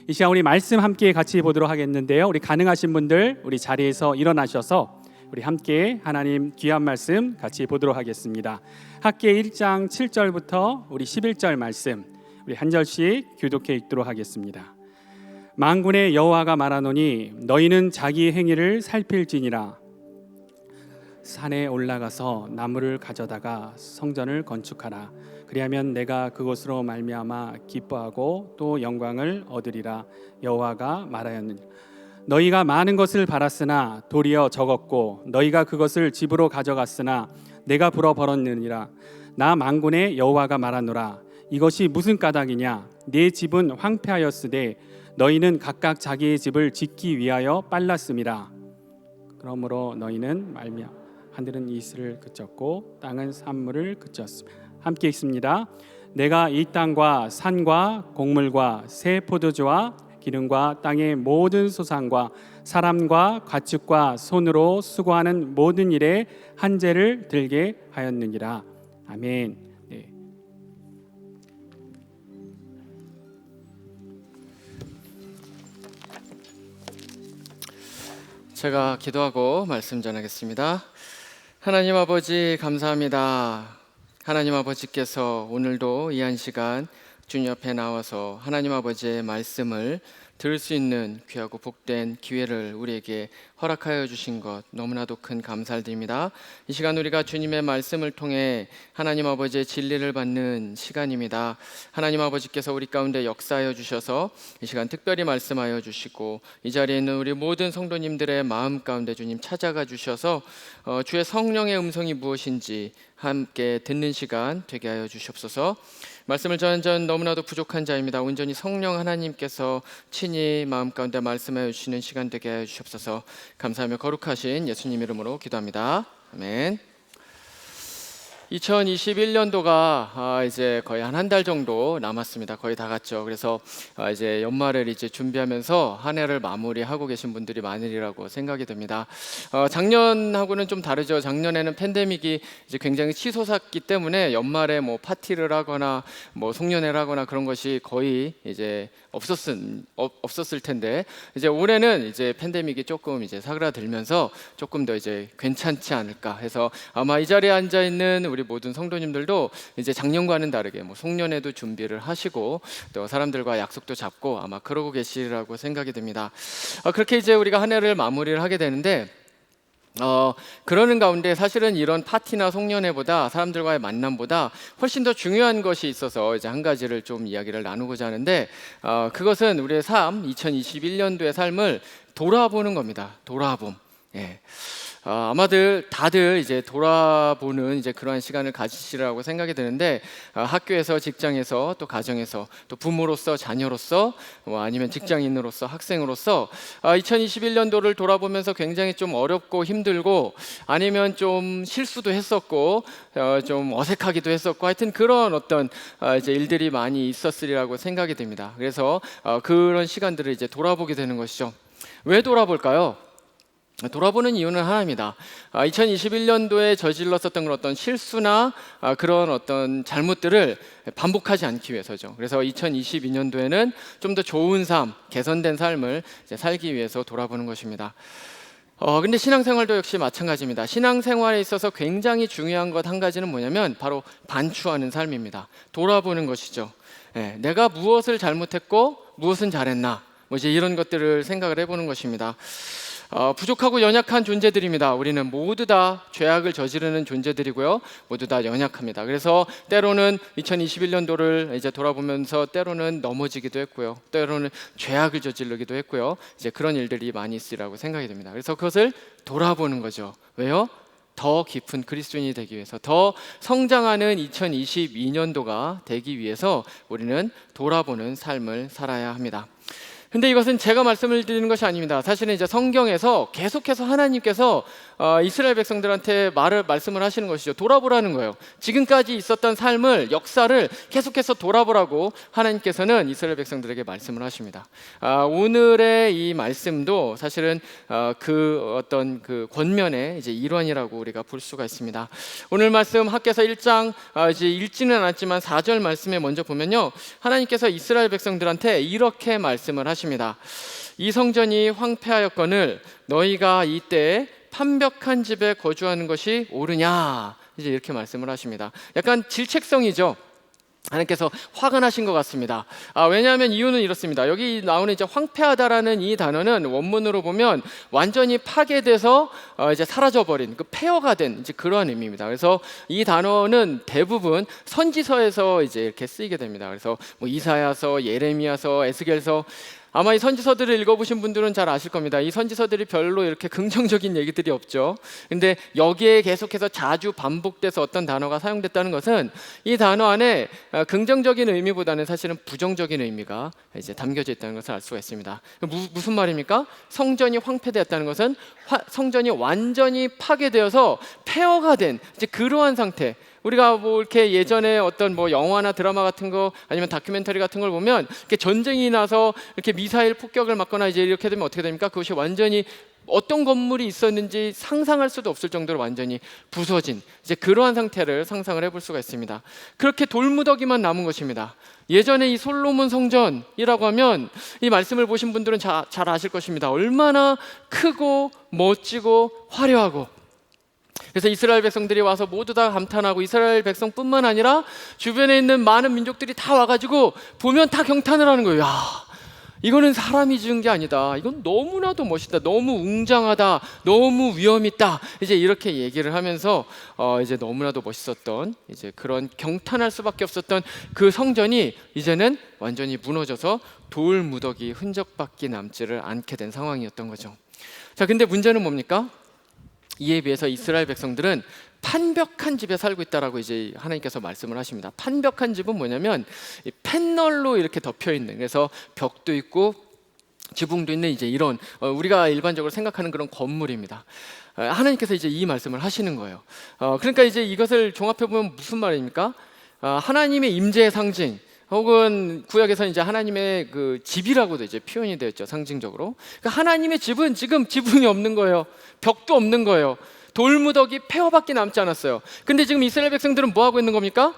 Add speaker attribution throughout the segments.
Speaker 1: 이 시간 우리 말씀 함께 같이 보도록 하겠는데요. 우리 가능하신 분들 우리 자리에서 일어나셔서 우리 함께 하나님 귀한 말씀 같이 보도록 하겠습니다. 학계 1장 7절부터 우리 11절 말씀 우리 한 절씩 교독해 읽도록 하겠습니다. 만군의 여호와가 말하노니 너희는 자기 행위를 살필지니라. 산에 올라가서 나무를 가져다가 성전을 건축하라. 그리하면 내가 그곳으로 말미암아 기뻐하고 또 영광을 얻으리라. 여호와가 말하였느니라. 너희가 많은 것을 바랐으나 도리어 적었고 너희가 그것을 집으로 가져갔으나 내가 불어 버렸느니라. 나 만군의 여호와가 말하노라. 이것이 무슨 까닭이냐? 네 집은 황폐하였으되 너희는 각각 자기의 집을 짓기 위하여 빨랐음이라. 그러므로 너희는 말미암아 하늘은 이슬을 그쳤고 땅은 산물을 그쳤습니다. 함께 읽습니다. 내가 이 땅과 산과 곡물과 새 포도주와 기름과 땅의 모든 소산과 사람과 가축과 손으로 수고하는 모든 일에 한재를 들게 하였느니라. 아멘. 네.
Speaker 2: 제가 기도하고 말씀 전하겠습니다. 하나님 아버지 감사합니다. 하나님 아버지께서 오늘도 이 한 시간 주님 앞에 나와서 하나님 아버지의 말씀을 들을 수 있는 귀하고 복된 기회를 우리에게 허락하여 주신 것 너무나도 큰 감사를 드립니다. 이 시간 우리가 주님의 말씀을 통해 하나님 아버지의 진리를 받는 시간입니다. 하나님 아버지께서 우리 가운데 역사하여 주셔서 이 시간 특별히 말씀하여 주시고 이 자리에 있는 우리 모든 성도님들의 마음 가운데 주님 찾아가 주셔서 주의 성령의 음성이 무엇인지 함께 듣는 시간 되게 하여 주시옵소서. 말씀을 전한 너무나도 부족한 자입니다. 온전히 성령 하나님께서 친히 마음 가운데 말씀하여 주시는 시간 되게 하여 주시옵소서. 감사하며 거룩하신 예수님 이름으로 기도합니다. 아멘. 2021년도가 이제 거의 한 달 정도 남았습니다. 거의 다 갔죠. 그래서 이제 연말을 이제 준비하면서 한 해를 마무리하고 계신 분들이 많으리라고 생각이 듭니다. 작년하고는 좀 다르죠. 작년에는 팬데믹이 이제 굉장히 치솟았기 때문에 연말에 뭐 파티를 하거나 뭐 송년회를 하거나 그런 것이 거의 이제 없었을 텐데 이제 올해는 이제 팬데믹이 조금 이제 사그라들면서 조금 더 이제 괜찮지 않을까 해서 아마 이 자리에 앉아 있는 우리 모든 성도님들도 이제 작년과는 다르게 뭐 송년회도 준비를 하시고 또 사람들과 약속도 잡고 아마 그러고 계시리라고 생각이 듭니다. 그렇게 이제 우리가 한 해를 마무리를 하게 되는데 그러는 가운데 사실은 이런 파티나 송년회보다 사람들과의 만남보다 훨씬 더 중요한 것이 있어서 이제 한 가지를 좀 이야기를 나누고자 하는데 그것은 우리의 삶, 2021년도의 삶을 돌아보는 겁니다. 돌아봄. 예. 다들 이제 돌아보는 이제 그러한 시간을 가지시라고 생각이 드는데 학교에서, 직장에서, 또 가정에서, 또 부모로서, 자녀로서, 아니면 직장인으로서, 학생으로서 2021년도를 돌아보면서 굉장히 좀 어렵고 힘들고 아니면 좀 실수도 했었고 좀 어색하기도 했었고 하여튼 그런 어떤 이제 일들이 많이 있었으리라고 생각이 됩니다. 그래서 그런 시간들을 이제 돌아보게 되는 것이죠. 왜 돌아볼까요? 돌아보는 이유는 하나입니다. 2021년도에 저질렀었던 그런 어떤 실수나 그런 어떤 잘못들을 반복하지 않기 위해서죠. 그래서 2022년도에는 좀 더 좋은 삶, 개선된 삶을 이제 살기 위해서 돌아보는 것입니다. 근데 신앙생활도 역시 마찬가지입니다. 신앙생활에 있어서 굉장히 중요한 것 한 가지는 뭐냐면 바로 반추하는 삶입니다. 돌아보는 것이죠. 내가 무엇을 잘못했고 무엇은 잘했나, 뭐 이제 이런 것들을 생각을 해보는 것입니다. 부족하고 연약한 존재들입니다. 우리는 모두 다 죄악을 저지르는 존재들이고요. 모두 다 연약합니다. 그래서 때로는 2021년도를 이제 돌아보면서 때로는 넘어지기도 했고요. 때로는 죄악을 저지르기도 했고요. 이제 그런 일들이 많이 있으리라고 생각이 됩니다. 그래서 그것을 돌아보는 거죠. 왜요? 더 깊은 그리스도인이 되기 위해서, 더 성장하는 2022년도가 되기 위해서 우리는 돌아보는 삶을 살아야 합니다. 근데 이것은 제가 말씀을 드리는 것이 아닙니다. 사실은 이제 성경에서 계속해서 하나님께서 이스라엘 백성들한테 말씀을 하시는 것이죠. 돌아보라는 거예요. 지금까지 있었던 삶을, 역사를 계속해서 돌아보라고 하나님께서는 이스라엘 백성들에게 말씀을 하십니다. 오늘의 이 말씀도 사실은 그 어떤 그 권면의 이제 일환이라고 우리가 볼 수가 있습니다. 오늘 말씀 학개서 1장 이제 읽지는 않았지만 4절 말씀에 먼저 보면요, 하나님께서 이스라엘 백성들한테 이렇게 말씀을 하십니다. 하십니다. 이 성전이 황폐하였거늘 너희가 이때 판벽한 집에 거주하는 것이 옳으냐, 이제 이렇게 말씀을 하십니다. 약간 질책성이죠. 하나님께서 화가 나신 것 같습니다. 왜냐하면 이유는 이렇습니다. 여기 나오는 이제 황폐하다라는 이 단어는 원문으로 보면 완전히 파괴돼서 이제 사라져버린, 그 폐허가 된 이제 그러한 의미입니다. 그래서 이 단어는 대부분 선지서에서 이제 이렇게 쓰이게 됩니다. 그래서 뭐 이사야서, 예레미야서, 에스겔서, 아마 이 선지서들을 읽어보신 분들은 잘 아실 겁니다. 이 선지서들이 별로 이렇게 긍정적인 얘기들이 없죠. 근데 여기에 계속해서 자주 반복돼서 어떤 단어가 사용됐다는 것은 이 단어 안에 긍정적인 의미보다는 사실은 부정적인 의미가 이제 담겨져 있다는 것을 알 수가 있습니다. 무슨 말입니까? 성전이 황폐되었다는 것은 성전이 완전히 파괴되어서 폐허가 된 이제 그러한 상태. 우리가 뭐 이렇게 예전에 어떤 뭐 영화나 드라마 같은 거 아니면 다큐멘터리 같은 걸 보면 이렇게 전쟁이 나서 이렇게 미사일 폭격을 맞거나 이제 이렇게 되면 어떻게 됩니까? 그것이 완전히 어떤 건물이 있었는지 상상할 수도 없을 정도로 완전히 부서진 이제 그러한 상태를 상상을 해볼 수가 있습니다. 그렇게 돌무더기만 남은 것입니다. 예전에 이 솔로몬 성전이라고 하면 이 말씀을 보신 분들은 잘 아실 것입니다. 얼마나 크고 멋지고 화려하고, 그래서 이스라엘 백성들이 와서 모두 다 감탄하고, 이스라엘 백성뿐만 아니라 주변에 있는 많은 민족들이 다 와가지고 보면 다 경탄을 하는 거예요. 야, 이거는 사람이 지은 게 아니다. 이건 너무나도 멋있다. 너무 웅장하다. 너무 위험 있다. 이제 이렇게 얘기를 하면서 이제 너무나도 멋있었던 이제 그런 경탄할 수밖에 없었던 그 성전이 이제는 완전히 무너져서 돌 무더기 흔적밖에 남지를 않게 된 상황이었던 거죠. 자, 근데 문제는 뭡니까? 이에 비해서 이스라엘 백성들은 판벽한 집에 살고 있다라고 이제 하나님께서 말씀을 하십니다. 판벽한 집은 뭐냐면 이 패널로 이렇게 덮여 있는, 그래서 벽도 있고 지붕도 있는 이제 이런 우리가 일반적으로 생각하는 그런 건물입니다. 하나님께서 이제 이 말씀을 하시는 거예요. 그러니까 이제 이것을 종합해 보면 무슨 말입니까? 하나님의 임재의 상징, 혹은 구약에서 이제 하나님의 그 집이라고도 이제 표현이 되었죠, 상징적으로. 그러니까 하나님의 집은 지금 지붕이 없는 거예요. 벽도 없는 거예요. 돌무더기 폐허밖에 남지 않았어요. 근데 지금 이스라엘 백성들은 뭐 하고 있는 겁니까?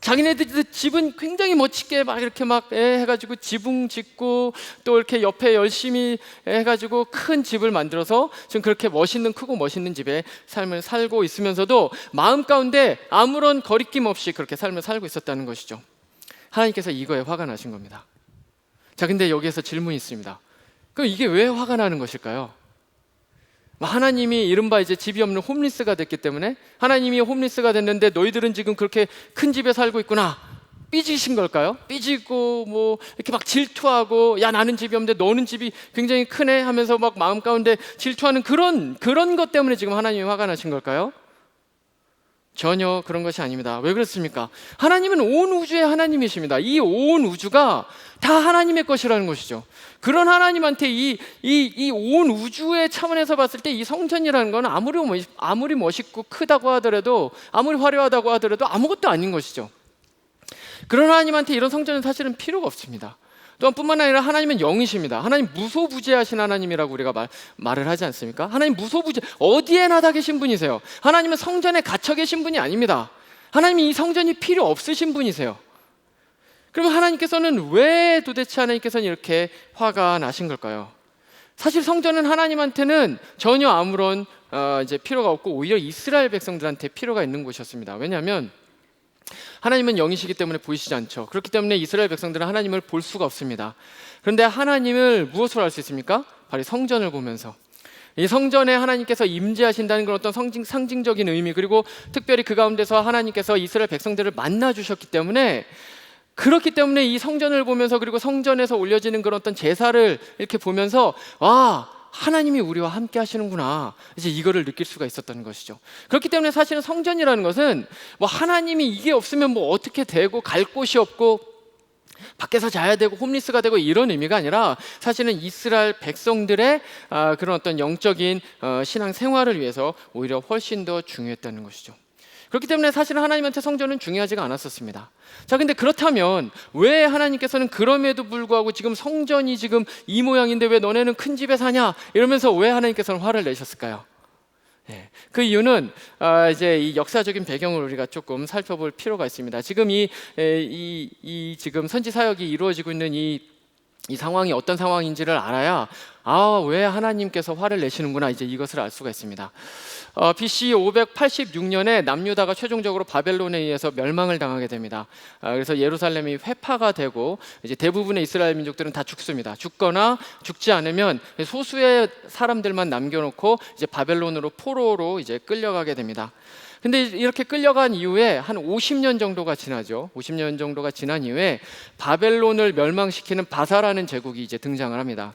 Speaker 2: 자기네들 집은 굉장히 멋지게 막 이렇게 막 해가지고 지붕 짓고 또 이렇게 옆에 열심히 해가지고 큰 집을 만들어서 지금 그렇게 멋있는, 크고 멋있는 집에 삶을 살고 있으면서도 마음 가운데 아무런 거리낌 없이 그렇게 삶을 살고 있었다는 것이죠. 하나님께서 이거에 화가 나신 겁니다. 자, 근데 여기에서 질문이 있습니다. 그럼 이게 왜 화가 나는 것일까요? 하나님이 이른바 이제 집이 없는 홈리스가 됐기 때문에, 하나님이 홈리스가 됐는데 너희들은 지금 그렇게 큰 집에 살고 있구나, 삐지신 걸까요? 삐지고 뭐 이렇게 막 질투하고, 야 나는 집이 없는데 너는 집이 굉장히 크네 하면서 막 마음 가운데 질투하는 그런 것 때문에 지금 하나님이 화가 나신 걸까요? 전혀 그런 것이 아닙니다. 왜 그렇습니까? 하나님은 온 우주의 하나님이십니다. 이 온 우주가 다 하나님의 것이라는 것이죠. 그런 하나님한테 이 온 우주의 차원에서 봤을 때 이 성전이라는 건 아무리 멋있고 크다고 하더라도, 아무리 화려하다고 하더라도 아무것도 아닌 것이죠. 그런 하나님한테 이런 성전은 사실은 필요가 없습니다. 또한 뿐만 아니라 하나님은 영이십니다. 하나님 무소부재하신 하나님이라고 우리가 말을 하지 않습니까? 하나님 무소부재, 어디에나 다 계신 분이세요. 하나님은 성전에 갇혀 계신 분이 아닙니다. 하나님이 이 성전이 필요 없으신 분이세요. 그러면 하나님께서는 왜 도대체 하나님께서는 이렇게 화가 나신 걸까요? 사실 성전은 하나님한테는 전혀 아무런 이제 필요가 없고 오히려 이스라엘 백성들한테 필요가 있는 곳이었습니다. 왜냐하면 하나님은 영이시기 때문에 보이시지 않죠. 그렇기 때문에 이스라엘 백성들은 하나님을 볼 수가 없습니다. 그런데 하나님을 무엇으로 알 수 있습니까? 바로 성전을 보면서. 이 성전에 하나님께서 임재하신다는 그런 어떤 상징적인 의미, 그리고 특별히 그 가운데서 하나님께서 이스라엘 백성들을 만나 주셨기 때문에, 그렇기 때문에 이 성전을 보면서, 그리고 성전에서 올려지는 그런 어떤 제사를 이렇게 보면서, 와, 하나님이 우리와 함께 하시는구나, 이제 이거를 느낄 수가 있었다는 것이죠. 그렇기 때문에 사실은 성전이라는 것은 뭐 하나님이 이게 없으면 뭐 어떻게 되고, 갈 곳이 없고 밖에서 자야 되고 홈리스가 되고 이런 의미가 아니라, 사실은 이스라엘 백성들의 그런 어떤 영적인 신앙 생활을 위해서 오히려 훨씬 더 중요했다는 것이죠. 그렇기 때문에 사실은 하나님한테 성전은 중요하지가 않았었습니다. 자, 근데 그렇다면 왜 하나님께서는 그럼에도 불구하고 지금 성전이 지금 이 모양인데 왜 너네는 큰 집에 사냐, 이러면서 왜 하나님께서는 화를 내셨을까요? 그 이유는 이제 이 역사적인 배경을 우리가 조금 살펴볼 필요가 있습니다. 지금 이 지금 선지 사역이 이루어지고 있는 이 이 상황이 어떤 상황인지를 알아야 왜 하나님께서 화를 내시는구나 이제 이것을 알 수가 있습니다. BC 586년에 남유다가 최종적으로 바벨론에 의해서 멸망을 당하게 됩니다. 그래서 예루살렘이 회파가 되고 이제 대부분의 이스라엘 민족들은 다 죽습니다. 죽거나 죽지 않으면 소수의 사람들만 남겨놓고 이제 바벨론으로 포로로 이제 끌려가게 됩니다. 근데 이렇게 끌려간 이후에 한 50년 정도가 지나죠. 50년 정도가 지난 이후에 바벨론을 멸망시키는 바사라는 제국이 이제 등장을 합니다.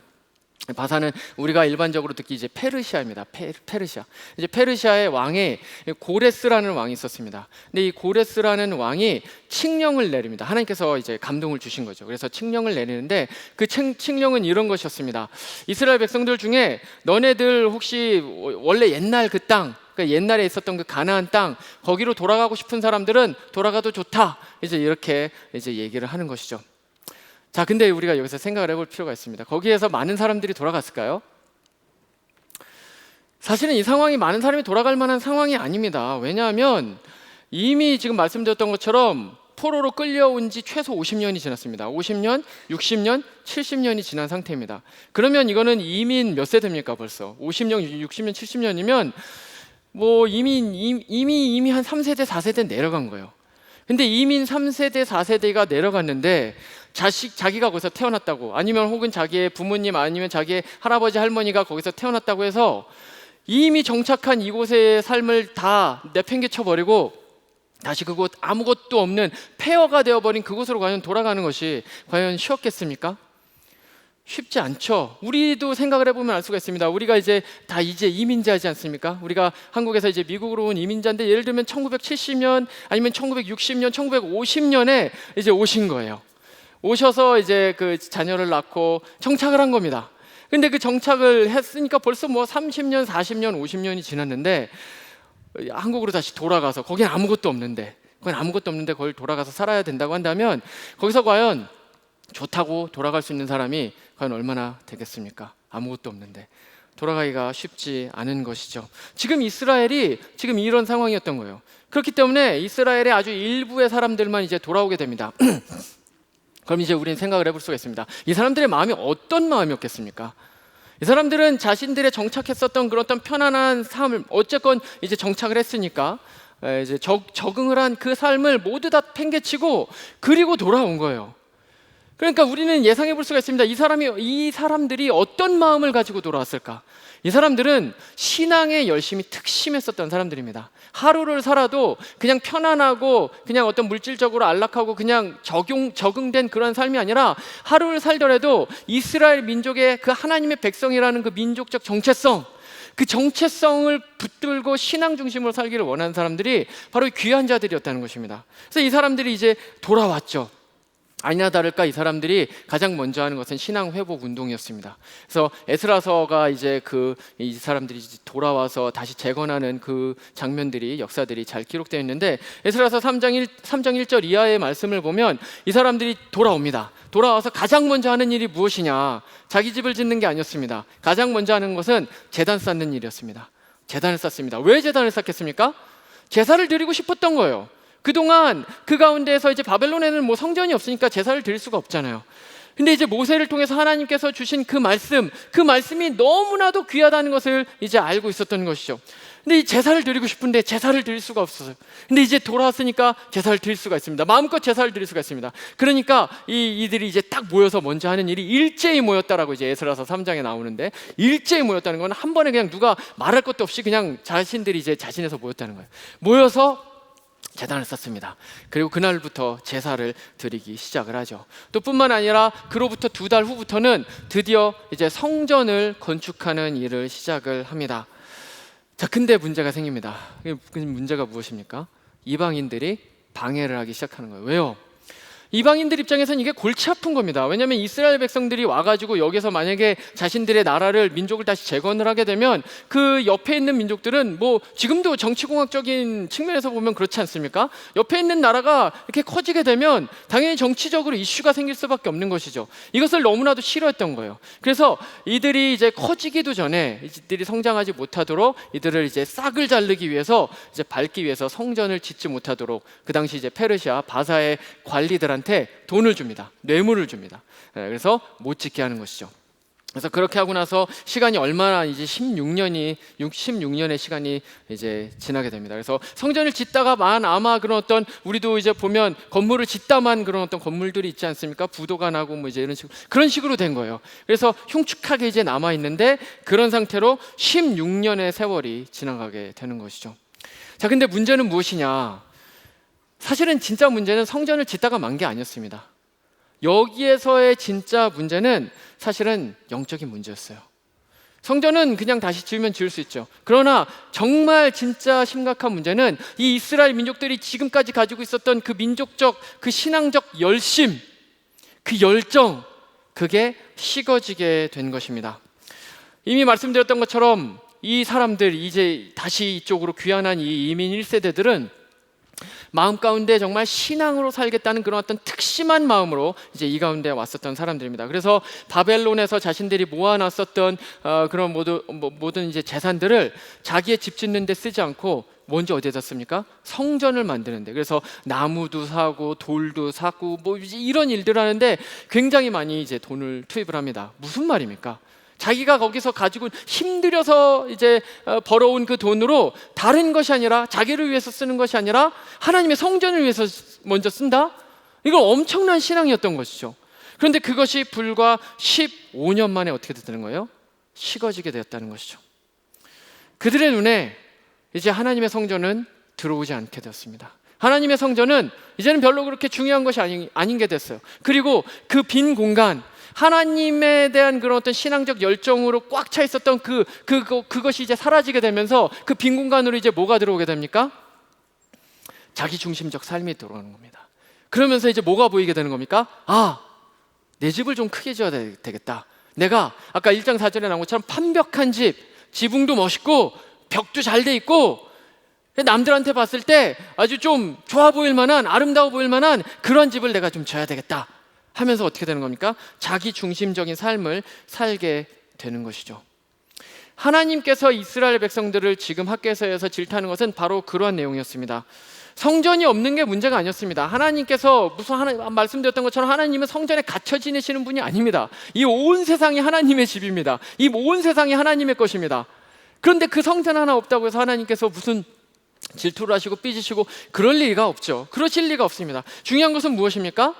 Speaker 2: 바사는 우리가 일반적으로 듣기 이제 페르시아입니다. 페르시아. 이제 페르시아의 왕에 고레스라는 왕이 있었습니다. 근데 이 고레스라는 왕이 칙령을 내립니다. 하나님께서 이제 감동을 주신 거죠. 그래서 칙령을 내리는데 그 칙령은 이런 것이었습니다. 이스라엘 백성들 중에 너네들 혹시 원래 옛날 그 땅, 그러니까 옛날에 있었던 그 가나안 땅 거기로 돌아가고 싶은 사람들은 돌아가도 좋다. 이제 이렇게 이제 얘기를 하는 것이죠. 자, 근데 우리가 여기서 생각을 해볼 필요가 있습니다. 거기에서 많은 사람들이 돌아갔을까요? 사실은 이 상황이 많은 사람이 돌아갈 만한 상황이 아닙니다. 왜냐하면 이미 지금 말씀드렸던 것처럼 포로로 끌려온 지 최소 50년이 지났습니다. 50년, 60년, 70년이 지난 상태입니다. 그러면 이거는 이민 몇 세대입니까 벌써? 50년, 60년, 70년이면 뭐 이미 한 3세대, 4세대 내려간 거예요. 근데 이민 3세대, 4세대가 내려갔는데 자기가 거기서 태어났다고, 아니면 혹은 자기의 부모님, 아니면 자기의 할아버지, 할머니가 거기서 태어났다고 해서 이미 정착한 이곳의 삶을 다 내팽개쳐 버리고 다시 그곳 아무것도 없는 폐허가 되어버린 그곳으로 과연 돌아가는 것이 과연 쉬웠겠습니까? 쉽지 않죠. 우리도 생각을 해보면 알 수가 있습니다. 우리가 이제 다 이제 이민자이지 않습니까? 우리가 한국에서 이제 미국으로 온 이민자인데 예를 들면 1970년 아니면 1960년, 1950년에 이제 오신 거예요. 오셔서 이제 그 자녀를 낳고 정착을 한 겁니다. 근데 그 정착을 했으니까 벌써 뭐 30년, 40년, 50년이 지났는데 한국으로 다시 돌아가서 거긴 아무것도 없는데 거기 돌아가서 살아야 된다고 한다면 거기서 과연 좋다고 돌아갈 수 있는 사람이 과연 얼마나 되겠습니까? 아무것도 없는데 돌아가기가 쉽지 않은 것이죠. 지금 이스라엘이 지금 이런 상황이었던 거예요. 그렇기 때문에 이스라엘의 아주 일부의 사람들만 이제 돌아오게 됩니다. 그럼 이제 우리는 생각을 해볼 수가 있습니다. 이 사람들의 마음이 어떤 마음이었겠습니까? 이 사람들은 자신들의 정착했었던 그런 어떤 편안한 삶을 어쨌건 이제 정착을 했으니까 이제 적응을 한 그 삶을 모두 다 팽개치고 그리고 돌아온 거예요. 그러니까 우리는 예상해 볼 수가 있습니다. 이 사람들이 어떤 마음을 가지고 돌아왔을까? 이 사람들은 신앙에 열심히 특심했었던 사람들입니다. 하루를 살아도 그냥 편안하고 그냥 어떤 물질적으로 안락하고 그냥 적응된 그런 삶이 아니라 하루를 살더라도 이스라엘 민족의 그 하나님의 백성이라는 그 민족적 정체성, 그 정체성을 붙들고 신앙 중심으로 살기를 원하는 사람들이 바로 귀한 자들이었다는 것입니다. 그래서 이 사람들이 이제 돌아왔죠. 아니나 다를까 이 사람들이 가장 먼저 하는 것은 신앙 회복 운동이었습니다. 그래서 에스라서가 이제 이 사람들이 돌아와서 다시 재건하는 그 장면들이 역사들이 잘 기록되어 있는데 에스라서 3장 1절 이하의 말씀을 보면 이 사람들이 돌아옵니다. 돌아와서 가장 먼저 하는 일이 무엇이냐? 자기 집을 짓는 게 아니었습니다. 가장 먼저 하는 것은 제단 쌓는 일이었습니다. 제단을 쌓습니다. 왜 제단을 쌓겠습니까? 제사를 드리고 싶었던 거예요. 그동안 그 가운데에서 이제 바벨론에는 뭐 성전이 없으니까 제사를 드릴 수가 없잖아요. 근데 이제 모세를 통해서 하나님께서 주신 그 말씀이 너무나도 귀하다는 것을 이제 알고 있었던 것이죠. 근데 이 제사를 드리고 싶은데 제사를 드릴 수가 없었어요. 근데 이제 돌아왔으니까 제사를 드릴 수가 있습니다. 마음껏 제사를 드릴 수가 있습니다. 그러니까 이들이 이제 딱 모여서 먼저 하는 일이 일제히 모였다라고 이제 에스라서 3장에 나오는데 일제히 모였다는 건 한 번에 그냥 누가 말할 것도 없이 그냥 자신들이 이제 자신에서 모였다는 거예요. 모여서 제단을 쌓습니다. 그리고 그날부터 제사를 드리기 시작을 하죠. 또 뿐만 아니라 그로부터 2달 후부터는 드디어 이제 성전을 건축하는 일을 시작을 합니다. 자, 근데 문제가 생깁니다. 그 문제가 무엇입니까? 이방인들이 방해를 하기 시작하는 거예요. 왜요? 이방인들 입장에서는 이게 골치 아픈 겁니다. 왜냐하면 이스라엘 백성들이 와가지고 여기서 만약에 자신들의 나라를 민족을 다시 재건을 하게 되면 그 옆에 있는 민족들은 뭐 지금도 정치공학적인 측면에서 보면 그렇지 않습니까? 옆에 있는 나라가 이렇게 커지게 되면 당연히 정치적으로 이슈가 생길 수밖에 없는 것이죠. 이것을 너무나도 싫어했던 거예요. 그래서 이들이 이제 커지기도 전에 이들이 성장하지 못하도록 이들을 이제 싹을 자르기 위해서 이제 밟기 위해서 성전을 짓지 못하도록 그 당시 이제 페르시아 바사의 관리들한테 그들한테 돈을 줍니다. 뇌물을 줍니다. 그래서 못 짓게 하는 것이죠. 그래서 그렇게 하고 나서 시간이 얼마나 이제 16년의 시간이 이제 지나게 됩니다. 그래서 성전을 짓다가만 아마 그런 어떤 우리도 이제 보면 건물을 짓다만 그런 어떤 건물들이 있지 않습니까? 부도가 나고 뭐 이제 이런 식으로 그런 식으로 된 거예요. 그래서 흉측하게 이제 남아 있는데 그런 상태로 16년의 세월이 지나가게 되는 것이죠. 자, 근데 문제는 무엇이냐? 사실은 진짜 문제는 성전을 짓다가 만 게 아니었습니다. 여기에서의 진짜 문제는 사실은 영적인 문제였어요. 성전은 그냥 다시 지으면 지을 수 있죠. 그러나 정말 진짜 심각한 문제는 이 이스라엘 민족들이 지금까지 가지고 있었던 그 민족적, 그 신앙적 열심, 그 열정, 그게 식어지게 된 것입니다. 이미 말씀드렸던 것처럼 이 사람들, 이제 다시 이쪽으로 귀환한 이 이민 1세대들은 마음 가운데 정말 신앙으로 살겠다는 그런 어떤 특심한 마음으로 이제 이 가운데 왔었던 사람들입니다. 그래서 바벨론에서 자신들이 모아놨었던 그런 모든 이제 재산들을 자기의 집 짓는 데 쓰지 않고 먼저 어디에다 씁니까? 성전을 만드는데. 그래서 나무도 사고 돌도 사고 뭐 이런 일들을 하는데 굉장히 많이 이제 돈을 투입을 합니다. 무슨 말입니까? 자기가 거기서 가지고 힘들여서 이제 벌어온 그 돈으로 다른 것이 아니라 자기를 위해서 쓰는 것이 아니라 하나님의 성전을 위해서 먼저 쓴다? 이건 엄청난 신앙이었던 것이죠. 그런데 그것이 불과 15년 만에 어떻게 되는 거예요? 식어지게 되었다는 것이죠. 그들의 눈에 이제 하나님의 성전은 들어오지 않게 되었습니다. 하나님의 성전은 이제는 별로 그렇게 중요한 것이 아닌 게 됐어요. 그리고 그 빈 공간, 하나님에 대한 그런 어떤 신앙적 열정으로 꽉 차 있었던 그것이 이제 사라지게 되면서 그 빈 공간으로 이제 뭐가 들어오게 됩니까? 자기 중심적 삶이 들어오는 겁니다. 그러면서 이제 뭐가 보이게 되는 겁니까? 아, 내 집을 좀 크게 지어야 되겠다. 내가 아까 1장 4절에 나온 것처럼 판벽한 집, 지붕도 멋있고 벽도 잘 돼 있고 남들한테 봤을 때 아주 좀 좋아 보일 만한, 아름다워 보일 만한 그런 집을 내가 좀 져야 되겠다 하면서 어떻게 되는 겁니까? 자기 중심적인 삶을 살게 되는 것이죠. 하나님께서 이스라엘 백성들을 지금 학개서에서 질타하는 것은 바로 그러한 내용이었습니다. 성전이 없는 게 문제가 아니었습니다. 하나님께서 말씀드렸던 것처럼 하나님은 성전에 갇혀 지내시는 분이 아닙니다. 이 온 세상이 하나님의 집입니다. 이 온 세상이 하나님의 것입니다. 그런데 그 성전 하나 없다고 해서 하나님께서 무슨 질투를 하시고 삐지시고 그럴 리가 없죠. 그러실 리가 없습니다. 중요한 것은 무엇입니까?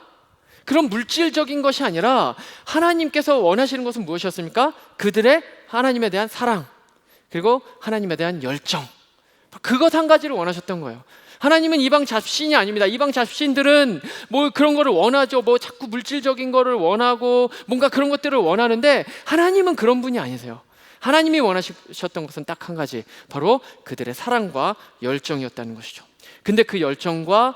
Speaker 2: 그런 물질적인 것이 아니라 하나님께서 원하시는 것은 무엇이었습니까? 그들의 하나님에 대한 사랑, 그리고 하나님에 대한 열정, 그것 한 가지를 원하셨던 거예요. 하나님은 이방 잡신이 아닙니다. 이방 잡신들은 뭐 그런 거를 원하죠. 뭐 자꾸 물질적인 거를 원하고 뭔가 그런 것들을 원하는데 하나님은 그런 분이 아니세요. 하나님이 원하셨던 것은 딱 한 가지, 바로 그들의 사랑과 열정이었다는 것이죠. 근데 그 열정과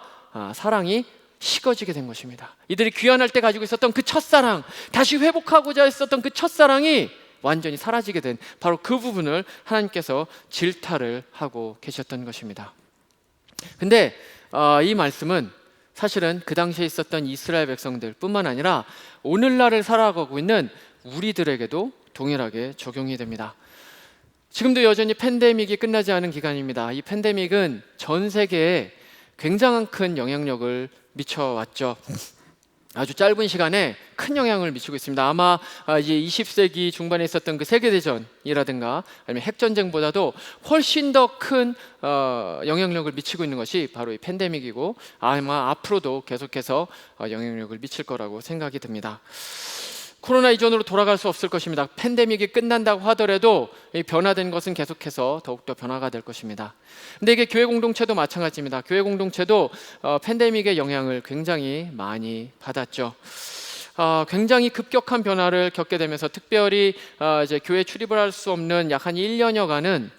Speaker 2: 사랑이 식어지게 된 것입니다. 이들이 귀환할 때 가지고 있었던 그 첫사랑, 다시 회복하고자 했었던 그 첫사랑이 완전히 사라지게 된 바로 그 부분을 하나님께서 질타를 하고 계셨던 것입니다. 근데 이 말씀은 사실은 그 당시에 있었던 이스라엘 백성들 뿐만 아니라 오늘날을 살아가고 있는 우리들에게도 동일하게 적용이 됩니다. 지금도 여전히 팬데믹이 끝나지 않은 기간입니다. 이 팬데믹은 전 세계에 굉장한 큰 영향력을 미쳐왔죠. 아주 짧은 시간에 큰 영향을 미치고 있습니다. 아마 이제 20세기 중반에 있었던 그 세계대전이라든가 아니면 핵전쟁보다도 훨씬 더 큰 영향력을 미치고 있는 것이 바로 이 팬데믹이고 아마 앞으로도 계속해서 영향력을 미칠 거라고 생각이 듭니다. 코로나 이전으로 돌아갈 수 없을 것입니다. 팬데믹이 끝난다고 하더라도 이 변화된 것은 계속해서 더욱더 변화가 될 것입니다. 근데 이게 교회 공동체도 마찬가지입니다. 교회 공동체도 팬데믹의 영향을 굉장히 많이 받았죠. 굉장히 급격한 변화를 겪게 되면서 특별히 이제 교회 출입을 할 수 없는 약 한 1년여간은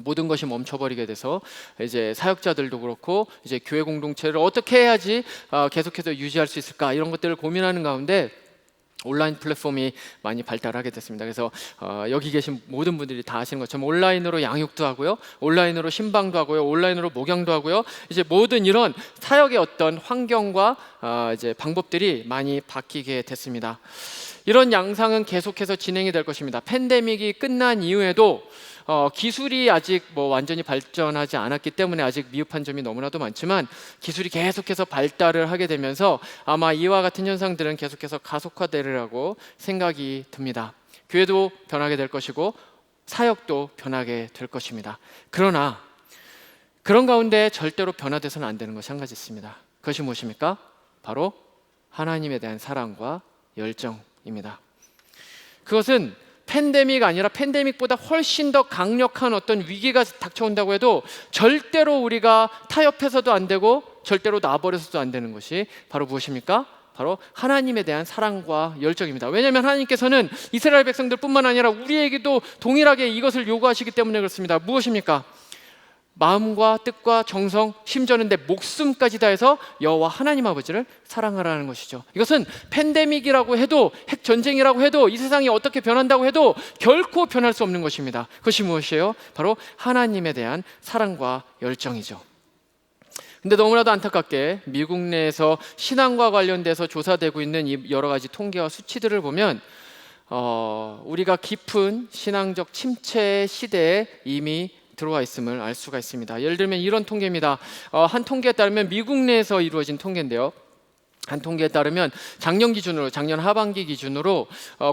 Speaker 2: 모든 것이 멈춰버리게 돼서 이제 사역자들도 그렇고 이제 교회 공동체를 어떻게 해야지 계속해서 유지할 수 있을까 이런 것들을 고민하는 가운데 온라인 플랫폼이 많이 발달하게 됐습니다. 그래서 여기 계신 모든 분들이 다 아시는 것처럼 온라인으로 양육도 하고요, 온라인으로 신방도 하고요, 온라인으로 목양도 하고요. 이제 모든 이런 사역의 어떤 환경과 이제 방법들이 많이 바뀌게 됐습니다. 이런 양상은 계속해서 진행이 될 것입니다. 팬데믹이 끝난 이후에도 기술이 아직 완전히 발전하지 않았기 때문에 아직 미흡한 점이 너무나도 많지만 기술이 계속해서 발달을 하게 되면서 아마 이와 같은 현상들은 계속해서 가속화되리라고 생각이 듭니다. 교회도 변하게 될 것이고 사역도 변하게 될 것입니다. 그러나 그런 가운데 절대로 변화돼서는 안 되는 것이 한 가지 있습니다. 그것이 무엇입니까? 바로 하나님에 대한 사랑과 열정입니다. 그것은 팬데믹 아니라 팬데믹보다 훨씬 더 강력한 어떤 위기가 닥쳐온다고 해도 절대로 우리가 타협해서도 안 되고 절대로 놔버려서도 안 되는 것이 바로 무엇입니까? 바로 하나님에 대한 사랑과 열정입니다. 왜냐하면 하나님께서는 이스라엘 백성들뿐만 아니라 우리에게도 동일하게 이것을 요구하시기 때문에 그렇습니다. 무엇입니까? 마음과 뜻과 정성, 심지어는 내 목숨까지 다해서 여호와 하나님 아버지를 사랑하라는 것이죠. 이것은 팬데믹이라고 해도, 핵전쟁이라고 해도, 이 세상이 어떻게 변한다고 해도 결코 변할 수 없는 것입니다. 그것이 무엇이에요? 바로 하나님에 대한 사랑과 열정이죠. 근데 너무나도 안타깝게 미국 내에서 신앙과 관련돼서 조사되고 있는 이 여러 가지 통계와 수치들을 보면 우리가 깊은 신앙적 침체 시대에 이미 들어와 있음을 알 수가 있습니다. 예를 들면 이런 통계입니다. 한 통계에 따르면 미국 내에서 이루어진 통계인데요. 한 통계에 따르면 작년 하반기 기준으로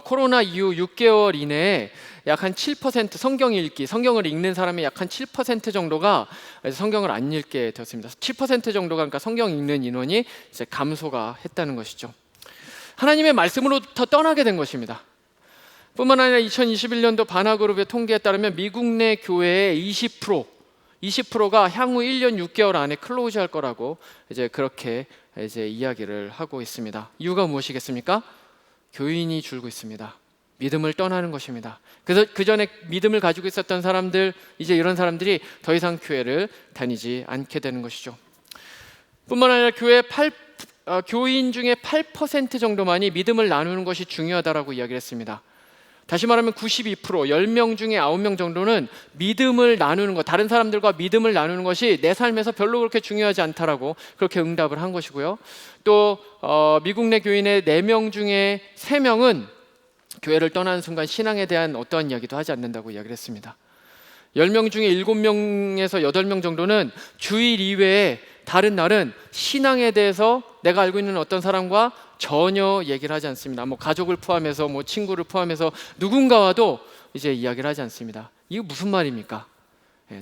Speaker 2: 코로나 이후 6개월 이내에 약 한 7% 성경을 읽는 사람의 약 한 7% 정도가 성경을 안 읽게 되었습니다. 7% 정도가 그러니까 성경 읽는 인원이 이제 감소가 했다는 것이죠. 하나님의 말씀으로부터 떠나게 된 것입니다. 뿐만 아니라 2021년도 바나그룹의 통계에 따르면 미국 내 교회의 20%가 향후 1년 6개월 안에 클로즈할 거라고 이제 그렇게 이제 이야기를 하고 있습니다. 이유가 무엇이겠습니까? 교인이 줄고 있습니다. 믿음을 떠나는 것입니다. 그래서 그 전에 믿음을 가지고 있었던 사람들, 이제 이런 사람들이 더 이상 교회를 다니지 않게 되는 것이죠. 뿐만 아니라 교인 중에 8% 정도만이 믿음을 나누는 것이 중요하다라고 이야기를 했습니다. 다시 말하면 92%, 10명 중에 9명 정도는 믿음을 나누는 것, 다른 사람들과 믿음을 나누는 것이 내 삶에서 별로 그렇게 중요하지 않다라고 그렇게 응답을 한 것이고요. 또 미국 내 교인의 4명 중에 3명은 교회를 떠나는 순간 신앙에 대한 어떠한 이야기도 하지 않는다고 이야기를 했습니다. 10명 중에 7명에서 8명 정도는 주일 이외에 다른 날은 신앙에 대해서 내가 알고 있는 어떤 사람과 전혀 얘기를 하지 않습니다. 가족을 포함해서 친구를 포함해서 누군가와도 이제 이야기를 하지 않습니다. 이게 무슨 말입니까?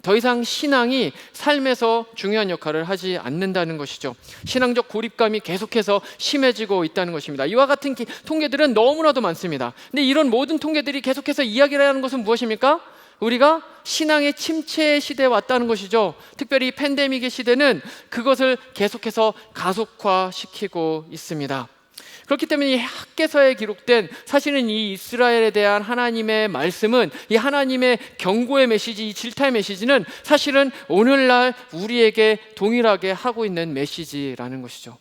Speaker 2: 더 이상 신앙이 삶에서 중요한 역할을 하지 않는다는 것이죠. 신앙적 고립감이 계속해서 심해지고 있다는 것입니다. 이와 같은 통계들은 너무나도 많습니다. 근데 이런 모든 통계들이 계속해서 이야기를 하는 것은 무엇입니까? 우리가 신앙의 침체 시대에 왔다는 것이죠. 특별히 팬데믹의 시대는 그것을 계속해서 가속화시키고 있습니다. 그렇기 때문에 이 학개서에 기록된 사실은 이 이스라엘에 대한 하나님의 말씀은, 이 하나님의 경고의 메시지, 이 질타의 메시지는 사실은 오늘날 우리에게 동일하게 하고 있는 메시지라는 것이죠.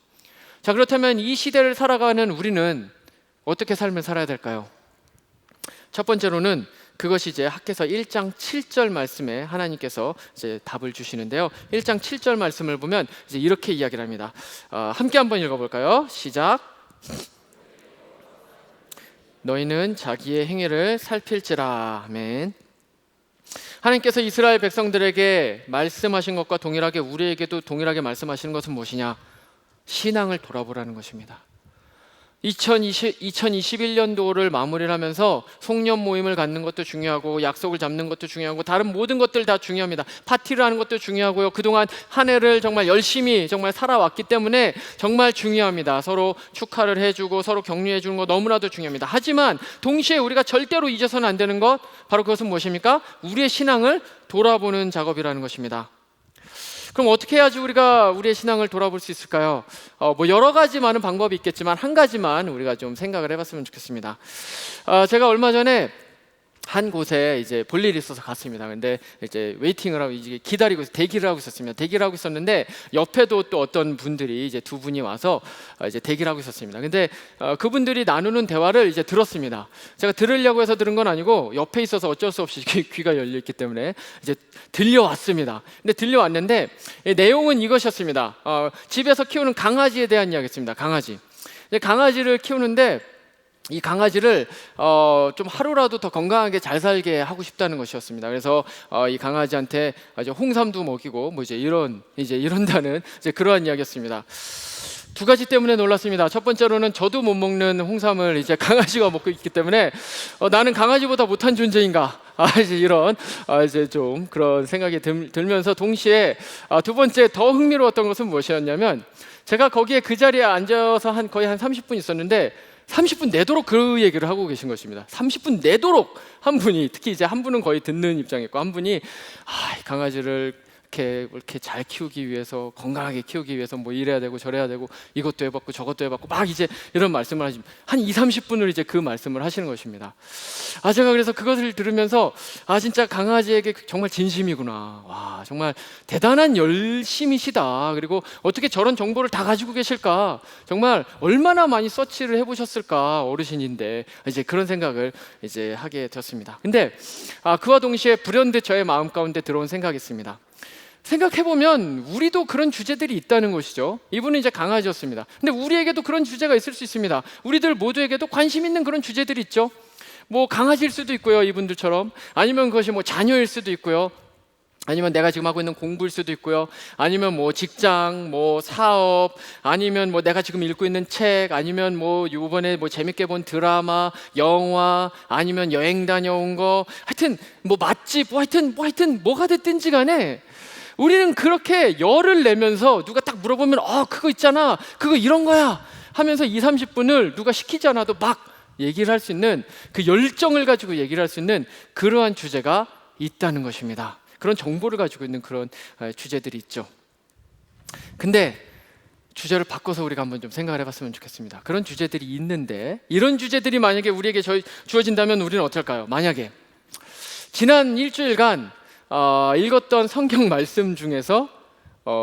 Speaker 2: 자, 그렇다면 이 시대를 살아가는 우리는 어떻게 삶을 살아야 될까요? 첫 번째로는 그것이 이제 학개서 1장 7절 말씀에 하나님께서 이제 답을 주시는데요. 1장 7절 말씀을 보면 이제 이렇게 이야기를 합니다. 함께 한번 읽어볼까요? 시작. 너희는 자기의 행위를 살필지라. 아멘. 하나님께서 이스라엘 백성들에게 말씀하신 것과 동일하게 우리에게도 동일하게 말씀하시는 것은 무엇이냐? 신앙을 돌아보라는 것입니다. 2021년도를 마무리를 하면서 송년 모임을 갖는 것도 중요하고 약속을 잡는 것도 중요하고 다른 모든 것들 다 중요합니다. 파티를 하는 것도 중요하고요. 그동안 한 해를 정말 열심히 정말 살아왔기 때문에 정말 중요합니다. 서로 축하를 해주고 서로 격려해 주는 거 너무나도 중요합니다. 하지만 동시에 우리가 절대로 잊어서는 안 되는 것, 바로 그것은 무엇입니까? 우리의 신앙을 돌아보는 작업이라는 것입니다. 그럼 어떻게 해야지 우리가 우리의 신앙을 돌아볼 수 있을까요? 여러 가지 많은 방법이 있겠지만 한 가지만 우리가 좀 생각을 해봤으면 좋겠습니다. 제가 얼마 전에 한 곳에 이제 볼 일이 있어서 갔습니다. 근데 이제 웨이팅을 하고 이제 대기를 하고 있었습니다. 대기를 하고 있었는데 옆에도 또 어떤 분들이 이제 두 분이 와서 이제 대기를 하고 있었습니다. 근데 그분들이 나누는 대화를 이제 들었습니다. 제가 들으려고 해서 들은 건 아니고 옆에 있어서 어쩔 수 없이 귀가 열려 있기 때문에 이제 들려왔습니다. 근데 들려왔는데 내용은 이것이었습니다. 집에서 키우는 강아지에 대한 이야기였습니다. 강아지를 키우는데 이 강아지를 좀 하루라도 더 건강하게 잘 살게 하고 싶다는 것이었습니다. 그래서 이 강아지한테 이제 홍삼도 먹이고 뭐 이런다는 그러한 이야기였습니다. 두 가지 때문에 놀랐습니다. 첫 번째로는 저도 못 먹는 홍삼을 이제 강아지가 먹고 있기 때문에 나는 강아지보다 못한 존재인가? 이제 좀 그런 생각이 들면서 동시에 두 번째 더 흥미로웠던 것은 무엇이었냐면 제가 거기에 그 자리에 앉아서 거의 한 30분 있었는데 30분 내도록 그 얘기를 하고 계신 것입니다. 30분 내도록 한 분이, 특히 이제 한 분은 거의 듣는 입장이었고 한 분이 이 강아지를 이렇게 잘 키우기 위해서, 건강하게 키우기 위해서 뭐 이래야 되고 저래야 되고 이것도 해봤고 저것도 해봤고 막 이제 이런 말씀을 하시면 한 20-30분을 이제 그 말씀을 하시는 것입니다. 제가 그래서 그것을 들으면서 진짜 강아지에게 정말 진심이구나. 와, 정말 대단한 열심이시다. 그리고 어떻게 저런 정보를 다 가지고 계실까? 정말 얼마나 많이 서치를 해보셨을까? 어르신인데 이제 그런 생각을 이제 하게 되었습니다. 근데 그와 동시에 불현듯 저의 마음 가운데 들어온 생각이 있습니다. 생각해보면 우리도 그런 주제들이 있다는 것이죠. 이분은 이제 강아지였습니다. 근데 우리에게도 그런 주제가 있을 수 있습니다. 우리들 모두에게도 관심 있는 그런 주제들이 있죠. 뭐 강아지일 수도 있고요, 이분들처럼. 아니면 그것이 뭐 자녀일 수도 있고요. 아니면 내가 지금 하고 있는 공부일 수도 있고요. 아니면 뭐 직장, 뭐 사업, 아니면 뭐 내가 지금 읽고 있는 책, 아니면 뭐 이번에 뭐 재밌게 본 드라마, 영화, 아니면 여행 다녀온 거, 하여튼 뭐 맛집, 하여튼 뭐가 됐든지 간에 우리는 그렇게 열을 내면서 누가 딱 물어보면 그거 있잖아, 그거 이런 거야 하면서 20-30분을 누가 시키지 않아도 막 얘기를 할 수 있는, 그 열정을 가지고 얘기를 할 수 있는 그러한 주제가 있다는 것입니다. 그런 정보를 가지고 있는 그런 주제들이 있죠. 근데 주제를 바꿔서 우리가 한번 좀 생각을 해봤으면 좋겠습니다. 그런 주제들이 있는데 이런 주제들이 만약에 우리에게 주어진다면 우리는 어떨까요? 만약에 지난 일주일간 읽었던 성경 말씀 중에서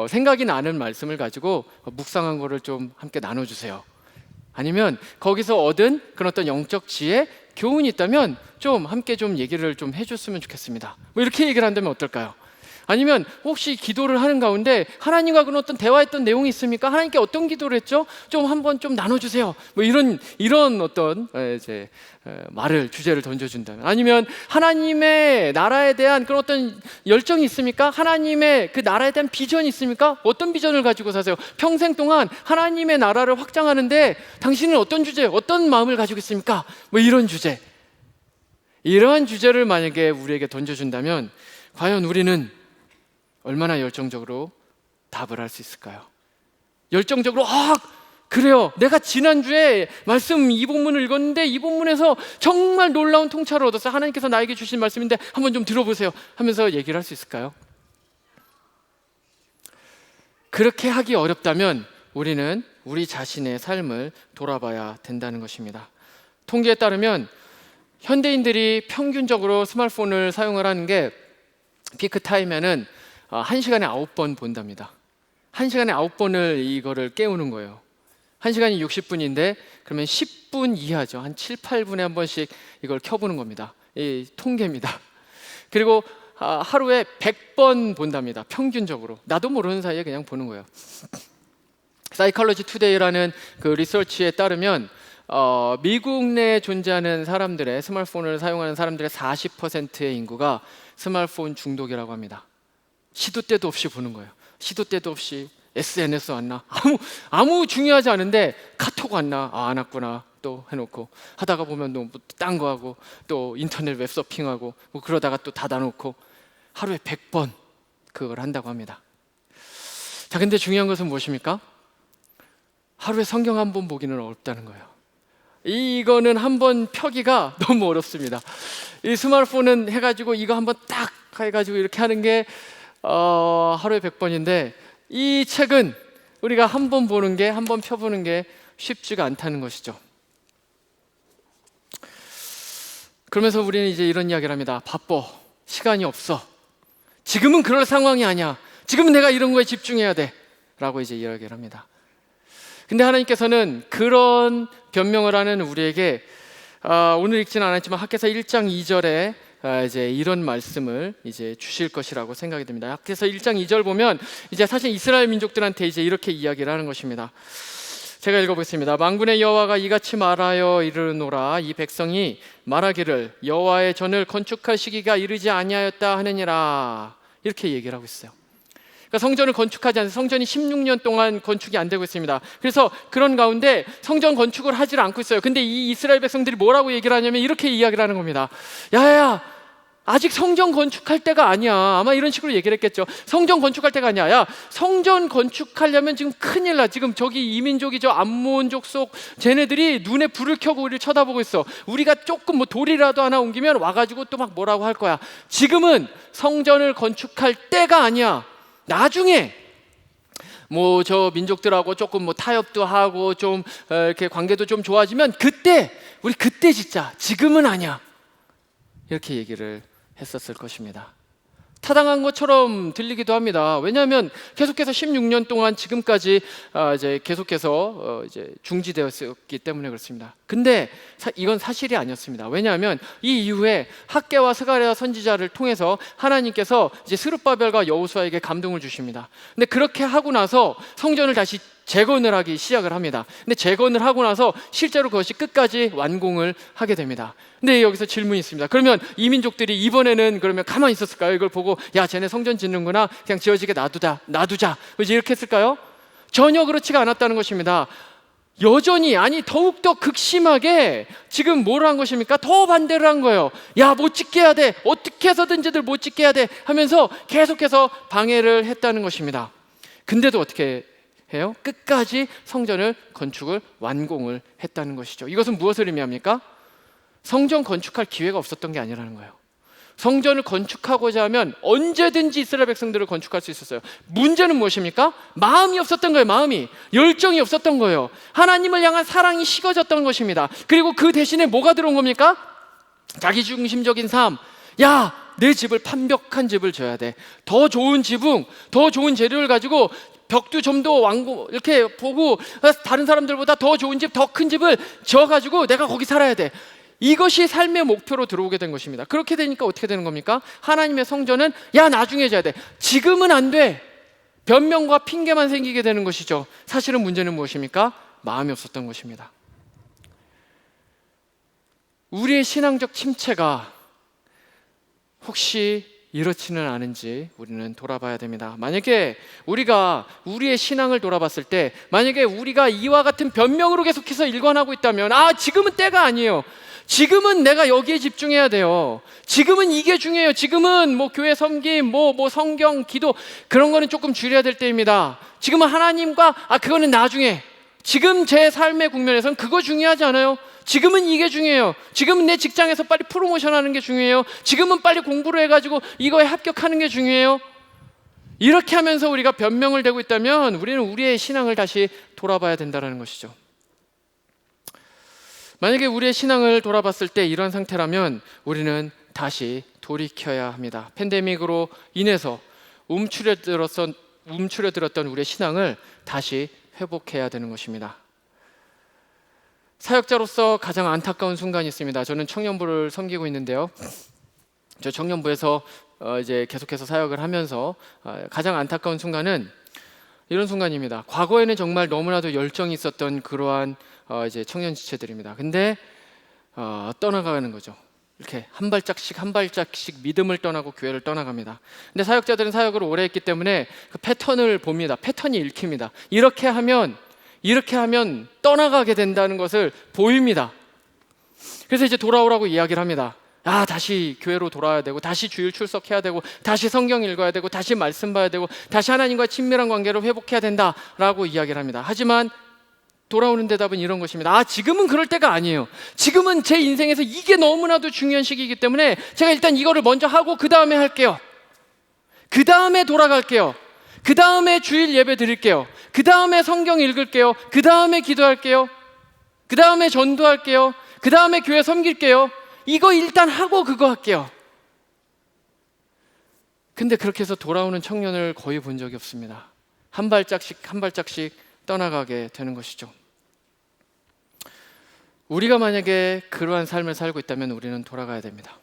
Speaker 2: 생각이 나는 말씀을 가지고 묵상한 거를 좀 함께 나눠주세요. 아니면 거기서 얻은 그런 어떤 영적 지혜, 교훈이 있다면 좀 함께 좀 얘기를 좀 해줬으면 좋겠습니다. 뭐 이렇게 얘기를 한다면 어떨까요? 아니면 혹시 기도를 하는 가운데 하나님과 그런 어떤 대화했던 내용이 있습니까? 하나님께 어떤 기도를 했죠? 좀 한번 좀 나눠주세요. 뭐 이런 어떤 이제 주제를 던져준다면, 아니면 하나님의 나라에 대한 그런 어떤 열정이 있습니까? 하나님의 그 나라에 대한 비전이 있습니까? 어떤 비전을 가지고 사세요? 평생 동안 하나님의 나라를 확장하는데 당신은 어떤 주제, 어떤 마음을 가지고 있습니까? 뭐 이런 주제, 이러한 주제를 만약에 우리에게 던져준다면 과연 우리는 얼마나 열정적으로 답을 할 수 있을까요? 열정적으로 그래요, 내가 지난주에 말씀 이 본문을 읽었는데 이 본문에서 정말 놀라운 통찰을 얻었어요. 하나님께서 나에게 주신 말씀인데 한번 좀 들어보세요 하면서 얘기를 할 수 있을까요? 그렇게 하기 어렵다면 우리는 우리 자신의 삶을 돌아봐야 된다는 것입니다. 통계에 따르면 현대인들이 평균적으로 스마트폰을 사용을 하는 게 피크 타임에는 1시간에 9번 본답니다. 1시간에 9번을 이거를 깨우는 거예요. 1시간이 60분인데 그러면 10분 이하죠. 한 7-8분에 한 번씩 이걸 켜보는 겁니다. 이 통계입니다. 그리고 하루에 100번 본답니다. 평균적으로. 나도 모르는 사이에 그냥 보는 거예요. 사이컬러지 투데이라는 그 리서치에 따르면 미국 내에 존재하는 사람들의, 스마트폰을 사용하는 사람들의 40%의 인구가 스마트폰 중독이라고 합니다. 시도 때도 없이 보는 거예요. 시도 때도 없이 SNS 왔나? 아무 중요하지 않은데 카톡 왔나? 안 왔구나. 또 해놓고 하다가 보면 또 딴 거 하고 또 인터넷 웹서핑하고 뭐 그러다가 또 닫아놓고 하루에 100번 그걸 한다고 합니다. 자, 근데 중요한 것은 무엇입니까? 하루에 성경 한 번 보기는 어렵다는 거예요. 이거는 한번 펴기가 너무 어렵습니다. 이 스마트폰은 해가지고 이거 한번 딱 해가지고 이렇게 하는 게 하루에 100번인데 이 책은 우리가 한 번 보는 게, 한 번 펴보는 게 쉽지가 않다는 것이죠. 그러면서 우리는 이제 이런 이야기를 합니다. 바빠, 시간이 없어, 지금은 그럴 상황이 아니야, 지금은 내가 이런 거에 집중해야 돼 라고 이제 이야기를 합니다. 근데 하나님께서는 그런 변명을 하는 우리에게 오늘 읽지는 않았지만 학개서 1장 2절에 이제 이런 말씀을 이제 주실 것이라고 생각이 듭니다. 학개서 1장 2절 보면 이제 사실 이스라엘 민족들한테 이제 이렇게 이야기를 하는 것입니다. 제가 읽어보겠습니다. 만군의 여호와가 이같이 말하여 이르노라. 이 백성이 말하기를 여호와의 전을 건축할 시기가 이르지 아니하였다 하느니라. 이렇게 얘기를 하고 있어요. 그러니까 성전을 건축하지 않아서 성전이 16년 동안 건축이 안 되고 있습니다. 그래서 그런 가운데 성전 건축을 하지 않고 있어요. 근데 이 이스라엘 백성들이 뭐라고 얘기를 하냐면 이렇게 이야기를 하는 겁니다. 야야, 아직 성전 건축할 때가 아니야. 아마 이런 식으로 얘기를 했겠죠. 성전 건축할 때가 아니야. 야, 성전 건축하려면 지금 큰일 나. 지금 저기 이민족이 저 암몬족 속 쟤네들이 눈에 불을 켜고 우리를 쳐다보고 있어. 우리가 조금 뭐 돌이라도 하나 옮기면 와가지고 또 막 뭐라고 할 거야. 지금은 성전을 건축할 때가 아니야. 나중에 뭐 저 민족들하고 조금 뭐 타협도 하고 좀 이렇게 관계도 좀 좋아지면 그때 우리 그때 짓자. 지금은 아니야. 이렇게 얘기를 했었을 것입니다. 타당한 것처럼 들리기도 합니다. 왜냐하면 계속해서 16년 동안 지금까지 이제 계속해서 이제 중지되었기 때문에 그렇습니다. 근데 이건 사실이 아니었습니다. 왜냐하면 이 이후에 학개와 스가랴 선지자를 통해서 하나님께서 이제 스룹바벨과 여호수아에게 감동을 주십니다. 근데 그렇게 하고 나서 성전을 다시 재건을 하기 시작을 합니다. 근데 재건을 하고 나서 실제로 그것이 끝까지 완공을 하게 됩니다. 근데 여기서 질문이 있습니다. 그러면 이민족들이 이번에는 그러면 가만히 있었을까요? 이걸 보고 야, 쟤네 성전 짓는구나, 그냥 지어지게 놔두자 이제 이렇게 했을까요? 전혀 그렇지가 않았다는 것입니다. 여전히, 아니 더욱더 극심하게 지금 뭘 한 것입니까? 더 반대를 한 거예요. 야, 못 짓게 해야 돼, 어떻게 해서든지들 못 짓게 해야 돼 하면서 계속해서 방해를 했다는 것입니다. 근데도 어떻게 해요? 끝까지 성전을 건축을 완공을 했다는 것이죠. 이것은 무엇을 의미합니까? 성전 건축할 기회가 없었던 게 아니라는 거예요. 성전을 건축하고자 하면 언제든지 이스라엘 백성들을 건축할 수 있었어요. 문제는 무엇입니까? 마음이 없었던 거예요. 마음이, 열정이 없었던 거예요. 하나님을 향한 사랑이 식어졌던 것입니다. 그리고 그 대신에 뭐가 들어온 겁니까? 자기중심적인 삶. 야, 내 집을 판벽한 집을 져야 돼. 더 좋은 지붕, 더 좋은 재료를 가지고 벽도 좀 더 완고 이렇게 보고 다른 사람들보다 더 좋은 집, 더 큰 집을 지어가지고 내가 거기 살아야 돼. 이것이 삶의 목표로 들어오게 된 것입니다. 그렇게 되니까 어떻게 되는 겁니까? 하나님의 성전은 야, 나중에 져야 돼. 지금은 안 돼. 변명과 핑계만 생기게 되는 것이죠. 사실은 문제는 무엇입니까? 마음이 없었던 것입니다. 우리의 신앙적 침체가 혹시 이렇지는 않은지 우리는 돌아봐야 됩니다. 만약에 우리가 우리의 신앙을 돌아봤을 때, 만약에 우리가 이와 같은 변명으로 계속해서 일관하고 있다면, 지금은 때가 아니에요. 지금은 내가 여기에 집중해야 돼요. 지금은 이게 중요해요. 지금은 뭐 교회 섬김, 뭐 성경, 기도, 그런 거는 조금 줄여야 될 때입니다. 지금은 하나님과, 그거는 나중에. 지금 제 삶의 국면에서는 그거 중요하지 않아요. 지금은 이게 중요해요. 지금은 내 직장에서 빨리 프로모션 하는 게 중요해요. 지금은 빨리 공부를 해가지고 이거에 합격하는 게 중요해요. 이렇게 하면서 우리가 변명을 대고 있다면 우리는 우리의 신앙을 다시 돌아봐야 된다는 것이죠. 만약에 우리의 신앙을 돌아봤을 때 이런 상태라면 우리는 다시 돌이켜야 합니다. 팬데믹으로 인해서 움츠려들었던 우리의 신앙을 다시 회복해야 되는 것입니다. 사역자로서 가장 안타까운 순간이 있습니다. 저는 청년부를 섬기고 있는데요. 저 청년부에서 이제 계속해서 사역을 하면서 가장 안타까운 순간은 이런 순간입니다. 과거에는 정말 너무나도 열정이 있었던 그러한 이제 청년 지체들입니다. 근데 떠나가는 거죠. 이렇게 한 발짝씩 믿음을 떠나고 교회를 떠나갑니다. 근데 사역자들은 사역을 오래 했기 때문에 그 패턴을 봅니다. 패턴이 읽힙니다. 이렇게 하면 떠나가게 된다는 것을 보입니다. 그래서 이제 돌아오라고 이야기를 합니다. 다시 교회로 돌아와야 되고, 다시 주일 출석해야 되고, 다시 성경 읽어야 되고, 다시 말씀 봐야 되고, 다시 하나님과 친밀한 관계를 회복해야 된다라고 이야기를 합니다. 하지만 돌아오는 대답은 이런 것입니다. 지금은 그럴 때가 아니에요. 지금은 제 인생에서 이게 너무나도 중요한 시기이기 때문에 제가 일단 이거를 먼저 하고 그 다음에 할게요. 그 다음에 돌아갈게요. 그 다음에 주일 예배 드릴게요. 그 다음에 성경 읽을게요. 그 다음에 기도할게요. 그 다음에 전도할게요. 그 다음에 교회 섬길게요. 이거 일단 하고 그거 할게요. 근데 그렇게 해서 돌아오는 청년을 거의 본 적이 없습니다. 한 발짝씩 떠나가게 되는 것이죠. 우리가 만약에 그러한 삶을 살고 있다면 우리는 돌아가야 됩니다.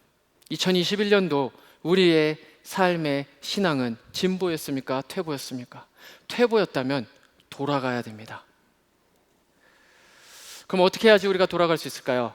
Speaker 2: 2021년도 우리의 삶의 신앙은 진보였습니까? 퇴보였습니까? 퇴보였다면 돌아가야 됩니다. 그럼 어떻게 해야지 우리가 돌아갈 수 있을까요?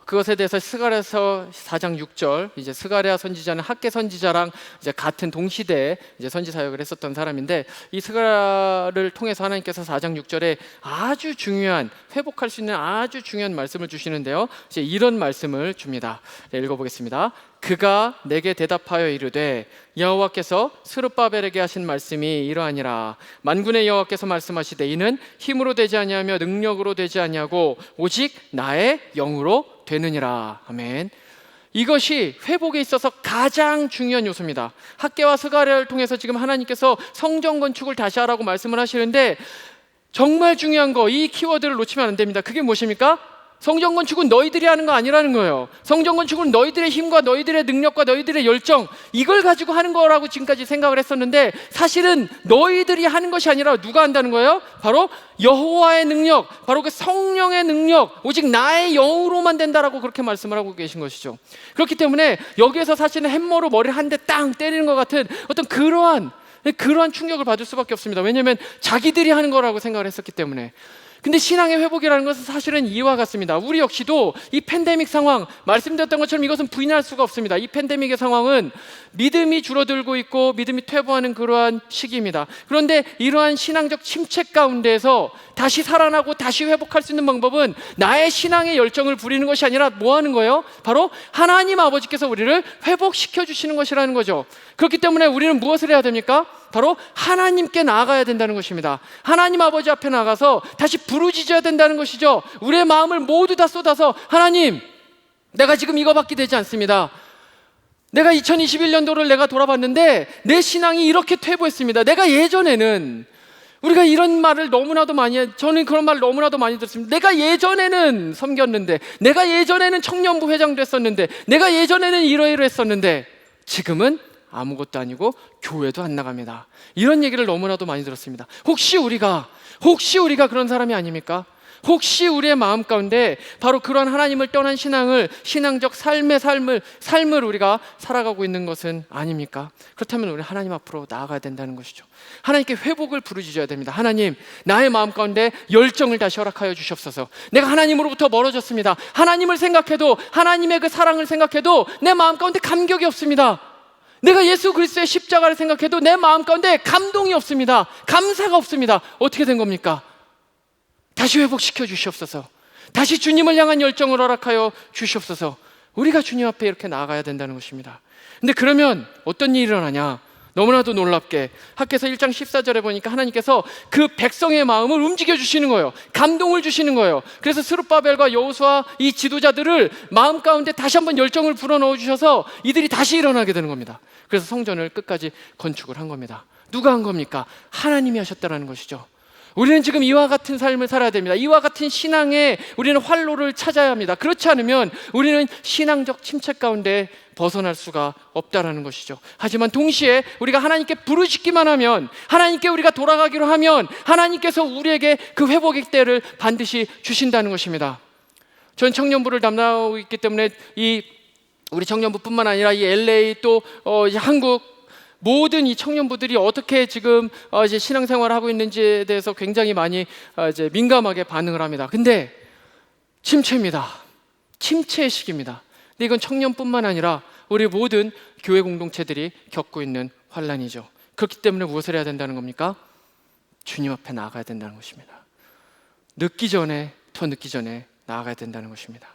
Speaker 2: 그것에 대해서 스가랴서 4장 6절, 이제 스가랴 선지자는 학개 선지자랑 이제 같은 동시대에 이제 선지 사역을 했었던 사람인데, 이 스가랴를 통해서 하나님께서 4장 6절에 아주 중요한, 회복할 수 있는 아주 중요한 말씀을 주시는데요. 이제 이런 말씀을 줍니다. 네, 읽어보겠습니다. 그가 내게 대답하여 이르되 여호와께서 스룹바벨에게 하신 말씀이 이러하니라. 만군의 여호와께서 말씀하시되 이는 힘으로 되지 아니하며 능력으로 되지 아니하고 오직 나의 영으로 되느니라. 아멘. 이것이 회복에 있어서 가장 중요한 요소입니다. 학개와 스가랴를 통해서 지금 하나님께서 성전 건축을 다시 하라고 말씀을 하시는데, 정말 중요한 거, 이 키워드를 놓치면 안 됩니다. 그게 무엇입니까? 성전 건축은 너희들이 하는 거 아니라는 거예요. 성전 건축은 너희들의 힘과 너희들의 능력과 너희들의 열정, 이걸 가지고 하는 거라고 지금까지 생각을 했었는데, 사실은 너희들이 하는 것이 아니라 누가 한다는 거예요? 바로 여호와의 능력, 바로 그 성령의 능력, 오직 나의 영으로만 된다라고 그렇게 말씀을 하고 계신 것이죠. 그렇기 때문에 여기에서 사실은 햄머로 머리를 한 대 땅 때리는 것 같은 어떤 그러한 충격을 받을 수밖에 없습니다. 왜냐하면 자기들이 하는 거라고 생각을 했었기 때문에. 근데 신앙의 회복이라는 것은 사실은 이와 같습니다. 우리 역시도 이 팬데믹 상황, 말씀드렸던 것처럼 이것은 부인할 수가 없습니다. 이 팬데믹의 상황은 믿음이 줄어들고 있고 믿음이 퇴보하는 그러한 시기입니다. 그런데 이러한 신앙적 침체 가운데에서 다시 살아나고 다시 회복할 수 있는 방법은 나의 신앙의 열정을 부리는 것이 아니라 뭐 하는 거예요? 바로 하나님 아버지께서 우리를 회복시켜 주시는 것이라는 거죠. 그렇기 때문에 우리는 무엇을 해야 됩니까? 바로 하나님께 나아가야 된다는 것입니다. 하나님 아버지 앞에 나가서 다시 부르짖어야 된다는 것이죠. 우리의 마음을 모두 다 쏟아서, 하나님, 내가 지금 이거밖에 되지 않습니다. 내가 2021년도를 내가 돌아봤는데 내 신앙이 이렇게 퇴보했습니다. 내가 예전에는, 우리가 이런 말을 너무나도 저는 그런 말을 너무나도 많이 들었습니다. 내가 예전에는 섬겼는데, 내가 예전에는 청년부 회장도 했었는데, 내가 예전에는 이러이러했었는데 지금은 아무것도 아니고 교회도 안 나갑니다. 이런 얘기를 너무나도 많이 들었습니다. 혹시 우리가 그런 사람이 아닙니까? 혹시 우리의 마음 가운데 바로 그런 하나님을 떠난 신앙적 삶을 우리가 살아가고 있는 것은 아닙니까? 그렇다면 우리 하나님 앞으로 나아가야 된다는 것이죠. 하나님께 회복을 부르짖어야 됩니다. 하나님, 나의 마음 가운데 열정을 다시 허락하여 주시옵소서. 내가 하나님으로부터 멀어졌습니다. 하나님을 생각해도, 하나님의 그 사랑을 생각해도 내 마음 가운데 감격이 없습니다. 내가 예수 그리스도의 십자가를 생각해도 내 마음 가운데 감동이 없습니다. 감사가 없습니다. 어떻게 된 겁니까? 다시 회복시켜 주시옵소서. 다시 주님을 향한 열정을 허락하여 주시옵소서. 우리가 주님 앞에 이렇게 나아가야 된다는 것입니다. 근데 그러면 어떤 일이 일어나냐? 너무나도 놀랍게 학개서 1장 14절에 보니까 하나님께서 그 백성의 마음을 움직여 주시는 거예요. 감동을 주시는 거예요. 그래서 스룹바벨과 여호수아 이 지도자들을 마음 가운데 다시 한번 열정을 불어넣어 주셔서 이들이 다시 일어나게 되는 겁니다. 그래서 성전을 끝까지 건축을 한 겁니다. 누가 한 겁니까? 하나님이 하셨다는 것이죠. 우리는 지금 이와 같은 삶을 살아야 됩니다. 이와 같은 신앙에 우리는 활로를 찾아야 합니다. 그렇지 않으면 우리는 신앙적 침체 가운데 벗어날 수가 없다라는 것이죠. 하지만 동시에 우리가 하나님께 부르짖기만 하면, 하나님께 우리가 돌아가기로 하면 하나님께서 우리에게 그 회복의 때를 반드시 주신다는 것입니다. 전 청년부를 담당하고 있기 때문에 우리 청년부뿐만 아니라 이 LA 또 이제 한국 모든 이 청년부들이 어떻게 지금 이제 신앙생활을 하고 있는지에 대해서 굉장히 많이 이제 민감하게 반응을 합니다. 근데 침체입니다. 침체의 시기입니다. 근데 이건 청년뿐만 아니라 우리 모든 교회 공동체들이 겪고 있는 환란이죠. 그렇기 때문에 무엇을 해야 된다는 겁니까? 주님 앞에 나아가야 된다는 것입니다. 더 늦기 전에 나아가야 된다는 것입니다.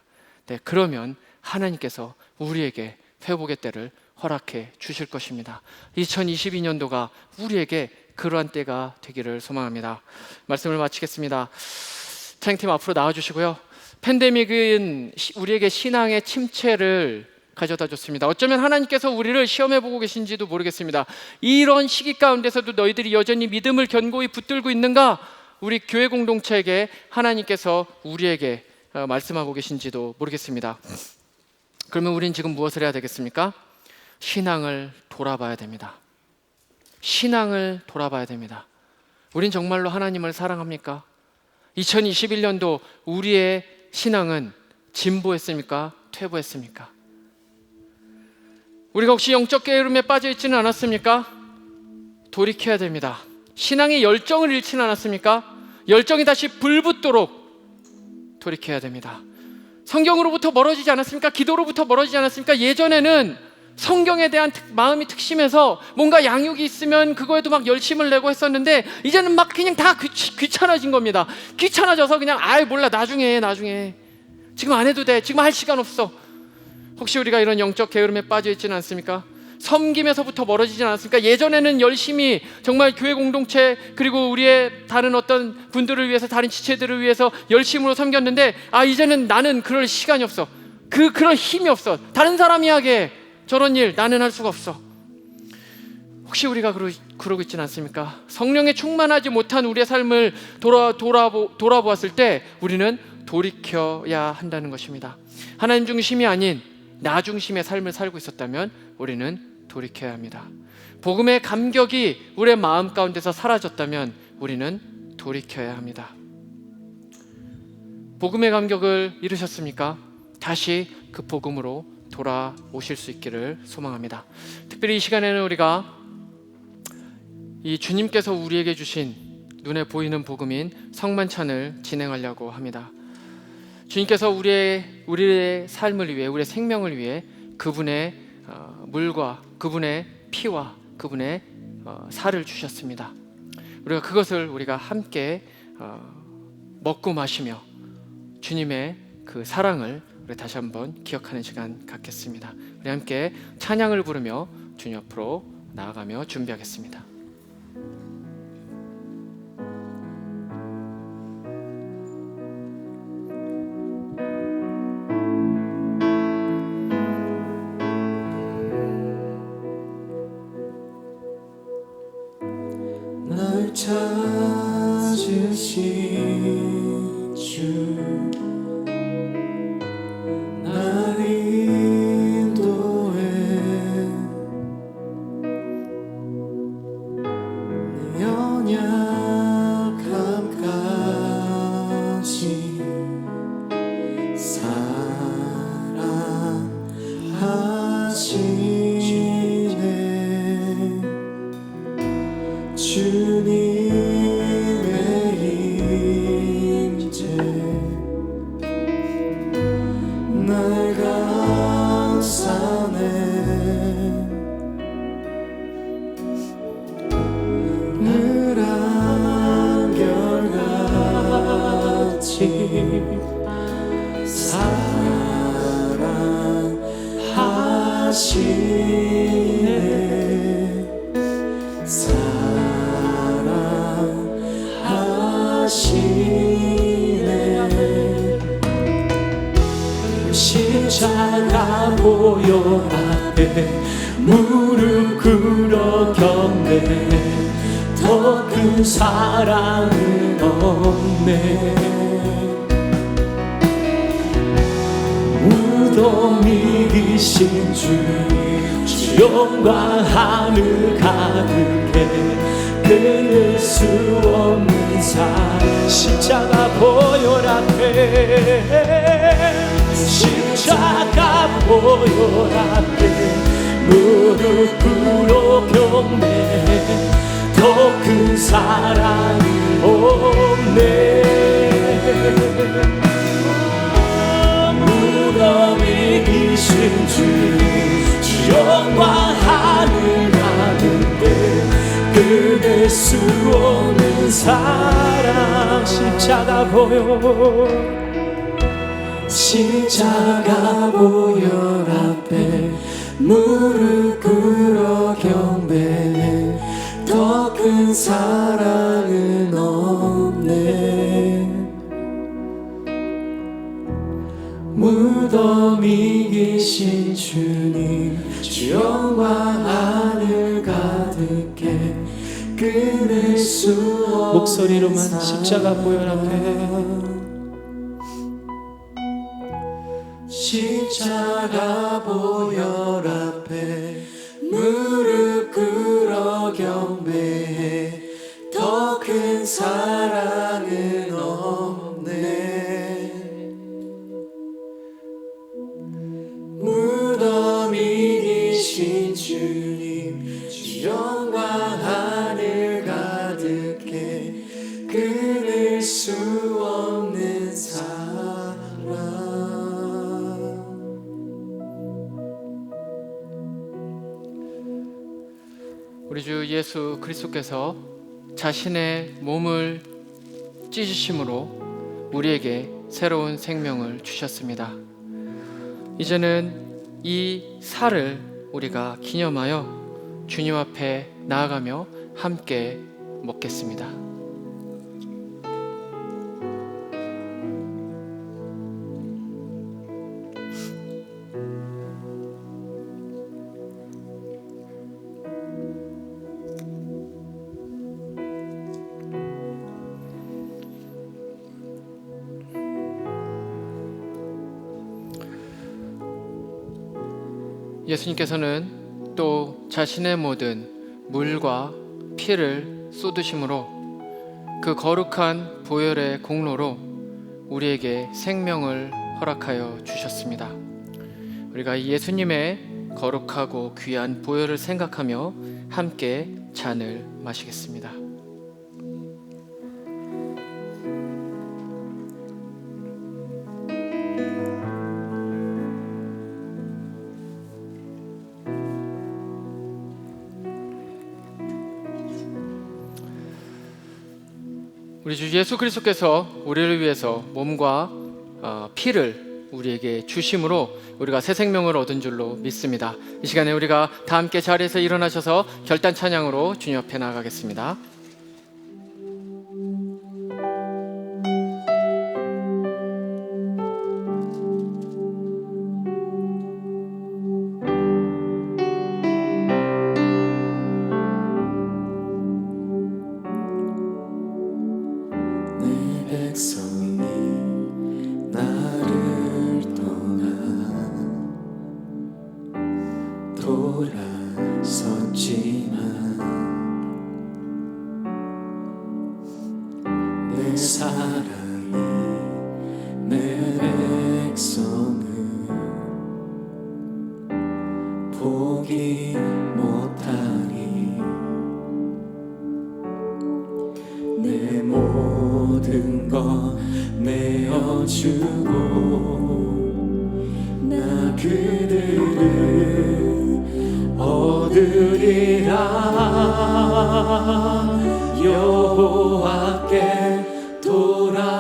Speaker 2: 네, 그러면 하나님께서 우리에게 회복의 때를 허락해 주실 것입니다. 2022년도가 우리에게 그러한 때가 되기를 소망합니다. 말씀을 마치겠습니다. 찬양팀 앞으로 나와주시고요. 팬데믹은 우리에게 신앙의 침체를 가져다 줬습니다. 어쩌면 하나님께서 우리를 시험해보고 계신지도 모르겠습니다. 이런 시기 가운데서도 너희들이 여전히 믿음을 견고히 붙들고 있는가? 우리 교회 공동체에게 하나님께서 우리에게 말씀하고 계신지도 모르겠습니다. 그러면 우린 지금 무엇을 해야 되겠습니까? 신앙을 돌아봐야 됩니다. 신앙을 돌아봐야 됩니다. 우린 정말로 하나님을 사랑합니까? 2021년도 우리의 신앙은 진보했습니까? 퇴보했습니까? 우리가 혹시 영적 게으름에 빠져 있지는 않았습니까? 돌이켜야 됩니다. 신앙의 열정을 잃지는 않았습니까? 열정이 다시 불붙도록 돌이켜야 됩니다. 성경으로부터 멀어지지 않았습니까? 기도로부터 멀어지지 않았습니까? 예전에는 성경에 대한 마음이 특심해서 뭔가 양육이 있으면 그거에도 막 열심을 내고 했었는데 이제는 막 그냥 다 귀찮아진 겁니다. 귀찮아져서 그냥 몰라 나중에 지금 안 해도 돼, 지금 할 시간 없어. 혹시 우리가 이런 영적 게으름에 빠져 있지는 않습니까? 섬김에서부터 멀어지지 않았습니까? 예전에는 열심히 정말 교회 공동체 그리고 우리의 다른 어떤 분들을 위해서, 다른 지체들을 위해서 열심으로 섬겼는데 이제는 나는 그럴 시간이 없어. 그런 힘이 없어. 다른 사람이 하게 저런 일 나는 할 수가 없어. 혹시 우리가 그러고 있지는 않습니까? 성령에 충만하지 못한 우리의 삶을 돌아보았을 때 우리는 돌이켜야 한다는 것입니다. 하나님 중심이 아닌 나 중심의 삶을 살고 있었다면 우리는 돌이켜야 합니다. 복음의 감격이 우리의 마음 가운데서 사라졌다면 우리는 돌이켜야 합니다. 복음의 감격을 잃으셨습니까? 다시 그 복음으로 돌아오실 수 있기를 소망합니다. 특별히 이 시간에는 우리가 이 주님께서 우리에게 주신 눈에 보이는 복음인 성만찬을 진행하려고 합니다. 주님께서 우리의 삶을 위해, 우리의 생명을 위해 그분의 물과 그분의 피와 그분의 살을 주셨습니다. 우리가 함께 먹고 마시며 주님의 그 사랑을 우리 다시 한번 기억하는 시간 갖겠습니다. 우리 함께 찬양을 부르며 주님 앞으로 나아가며 준비하겠습니다.
Speaker 3: 날 찾으신 주 날 인도해 내 연약함까지 사랑하시네 주님의 임재 날 감싸네 늘 한결같이 사랑하시네 십자가 보혈 앞에 무릎 꿇어 경배해 더 큰 사랑은 없네 무덤이 계신 주님 주 영광 하늘 가득해 끊을 수 없는 사랑 십자가 보혈 앞에 십자가 보혈 앞에 무릎 꿇어 경배해 더 큰 사랑이 없네 무덤이 계신 주 영광 하늘 가는데 끊을 수 없는 사랑 십자가 보혈 앞에 무릎 꿇어 경배해 더 큰 사랑은 없네 무덤이 계신 주님 주 영광 하늘 가득해 끊을 수 없는 목소리로만 십자가 보혈 앞에 십자가 보혈 앞에 무릎 꿇어 경배해 더 큰 사랑은 없네 무덤이 계신 주님 주 영광 하늘 가득해 끊을
Speaker 2: 우리 주 예수 그리스도께서 자신의 몸을 찢으심으로 우리에게 새로운 생명을 주셨습니다. 이제는 이 살을 우리가 기념하여 주님 앞에 나아가며 함께 먹겠습니다. 예수님께서는 또 자신의 모든 물과 피를 쏟으심으로 그 거룩한 보혈의 공로로 우리에게 생명을 허락하여 주셨습니다. 우리가 이 예수님의 거룩하고 귀한 보혈을 생각하며 함께 잔을 마시겠습니다. 우리 주 예수 그리스도께서 우리를 위해서 몸과 피를 우리에게 주심으로 우리가 새 생명을 얻은 줄로 믿습니다. 이 시간에 우리가 다 함께 자리에서 일어나셔서 결단 찬양으로 주님 앞에 나아가겠습니다.
Speaker 3: 백성이 나를 떠나 돌아섰지만 내 사랑이 내 백성을 포기 못하니 내 모든 것 내어주고 나 그들을 얻으리라. 여호와께 돌아가자.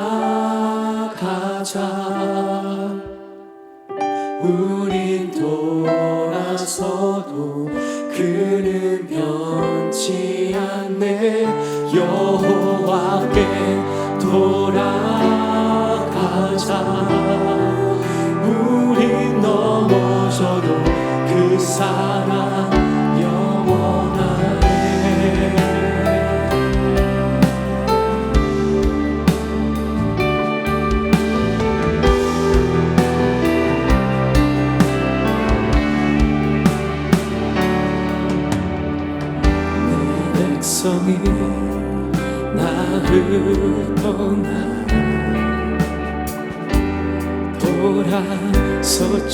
Speaker 3: 우린 돌아서도 그는 변치 않네. 여호와께 돌아가자. 우린 넘어져도 그 사랑 영원하네. 내 백성이 나를 떠나 돌아섰지만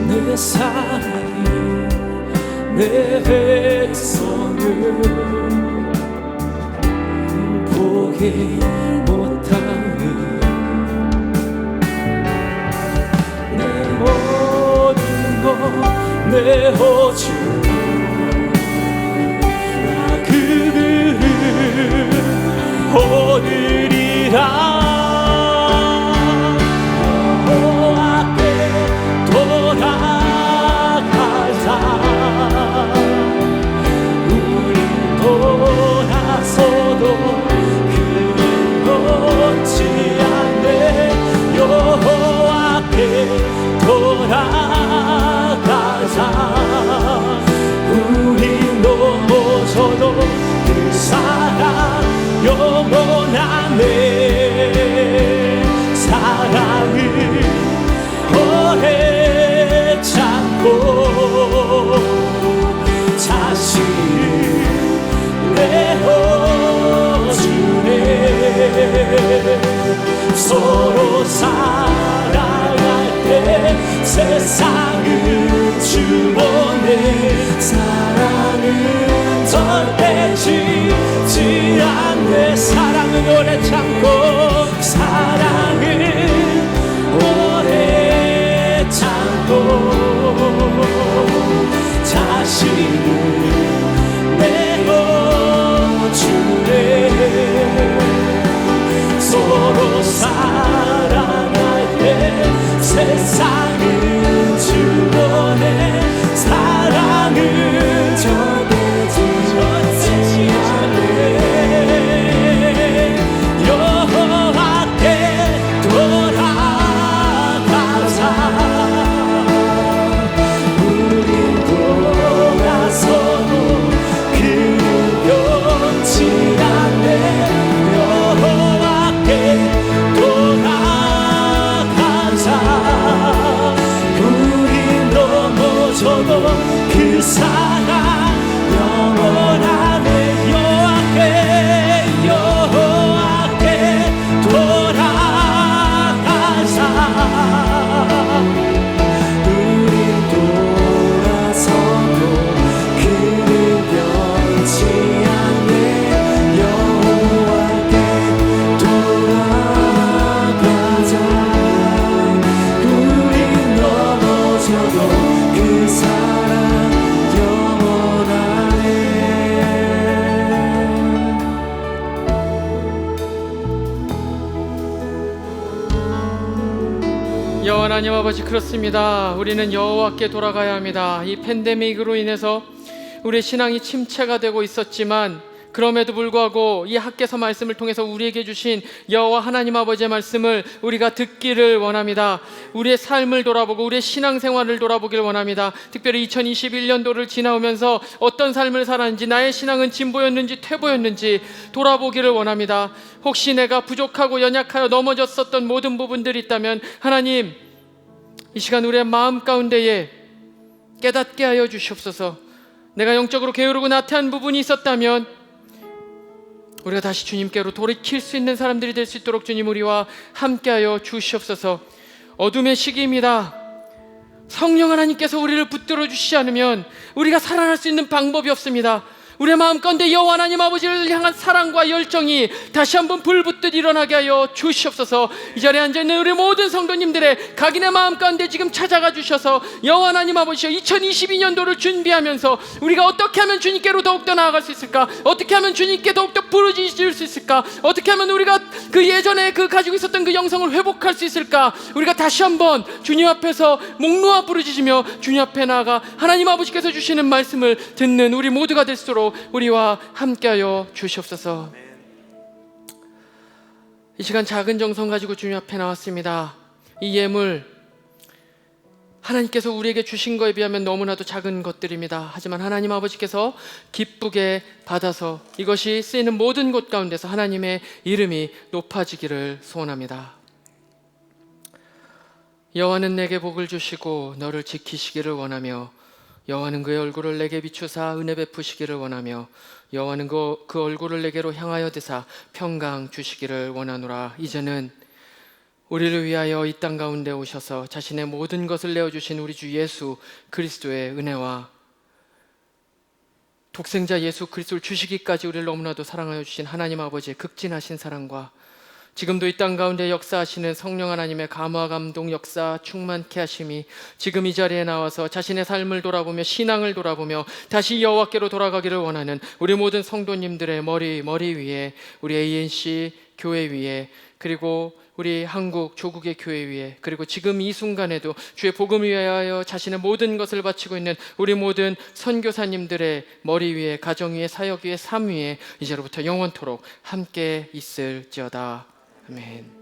Speaker 3: 내 사랑이 내 백성을 포기 못하니 내 모든 것 내어주고 그들을 얻으리라. 여호와께 돌아가자. 우리 돌아서도 그는 놓지 않네. 여호와께 돌아가자. 우리 넘어져도 그 사랑 영원하네. 사랑을 오래 참고 자신을 내어주네. 서로 사랑할 때 세상을 주보네. 사랑은 절대 지지 않네. 사랑은 오래 참고 사랑은 오래 참고
Speaker 2: 여호와 하나님 아버지, 그렇습니다. 우리는 여호와께 돌아가야 합니다. 이 팬데믹으로 인해서 우리의 신앙이 침체가 되고 있었지만 그럼에도 불구하고 이 학개서 말씀을 통해서 우리에게 주신 여호와 하나님 아버지의 말씀을 우리가 듣기를 원합니다. 우리의 삶을 돌아보고 우리의 신앙생활을 돌아보길 원합니다. 특별히 2021년도를 지나오면서 어떤 삶을 살았는지, 나의 신앙은 진보였는지 퇴보였는지 돌아보기를 원합니다. 혹시 내가 부족하고 연약하여 넘어졌었던 모든 부분들이 있다면 하나님, 이 시간 우리의 마음 가운데에 깨닫게 하여 주시옵소서. 내가 영적으로 게으르고 나태한 부분이 있었다면 우리가 다시 주님께로 돌이킬 수 있는 사람들이 될 수 있도록 주님 우리와 함께하여 주시옵소서. 어둠의 시기입니다. 성령 하나님께서 우리를 붙들어 주시지 않으면 우리가 살아날 수 있는 방법이 없습니다. 우리의 마음 가운데 여호와 하나님 아버지를 향한 사랑과 열정이 다시 한번 불붙듯 일어나게 하여 주시옵소서. 이 자리에 앉아있는 우리 모든 성도님들의 각인의 마음 가운데 지금 찾아가 주셔서 여호와 하나님 아버지여, 2022년도를 준비하면서 우리가 어떻게 하면 주님께로 더욱더 나아갈 수 있을까? 어떻게 하면 주님께 더욱더 부르짖을 수 있을까? 어떻게 하면 우리가 그 예전에 가지고 있었던 그 영성을 회복할 수 있을까? 우리가 다시 한번 주님 앞에서 목 놓아 부르짖으며 주님 앞에 나아가 하나님 아버지께서 주시는 말씀을 듣는 우리 모두가 될수록 우리와 함께하여 주시옵소서. 이 시간 작은 정성 가지고 주님 앞에 나왔습니다. 이 예물, 하나님께서 우리에게 주신 거에 비하면 너무나도 작은 것들입니다. 하지만 하나님 아버지께서 기쁘게 받아서 이것이 쓰이는 모든 곳 가운데서 하나님의 이름이 높아지기를 소원합니다. 여호와는 내게 복을 주시고 너를 지키시기를 원하며 여호와는 그의 얼굴을 내게 비추사 은혜 베푸시기를 원하며 여호와는 그 얼굴을 내게로 향하여 드사 평강 주시기를 원하노라. 이제는 우리를 위하여 이 땅 가운데 오셔서 자신의 모든 것을 내어주신 우리 주 예수 그리스도의 은혜와 독생자 예수 그리스도를 주시기까지 우리를 너무나도 사랑하여 주신 하나님 아버지의 극진하신 사랑과 지금도 이 땅 가운데 역사하시는 성령 하나님의 감화 감동 역사 충만케 하심이 지금 이 자리에 나와서 자신의 삶을 돌아보며 신앙을 돌아보며 다시 여호와께로 돌아가기를 원하는 우리 모든 성도님들의 머리 위에, 우리 ANC 교회 위에, 그리고 우리 한국 조국의 교회 위에, 그리고 지금 이 순간에도 주의 복음을 위하여 자신의 모든 것을 바치고 있는 우리 모든 선교사님들의 머리 위에, 가정 위에, 사역 위에, 삶 위에 이제로부터 영원토록 함께 있을지어다. 아멘.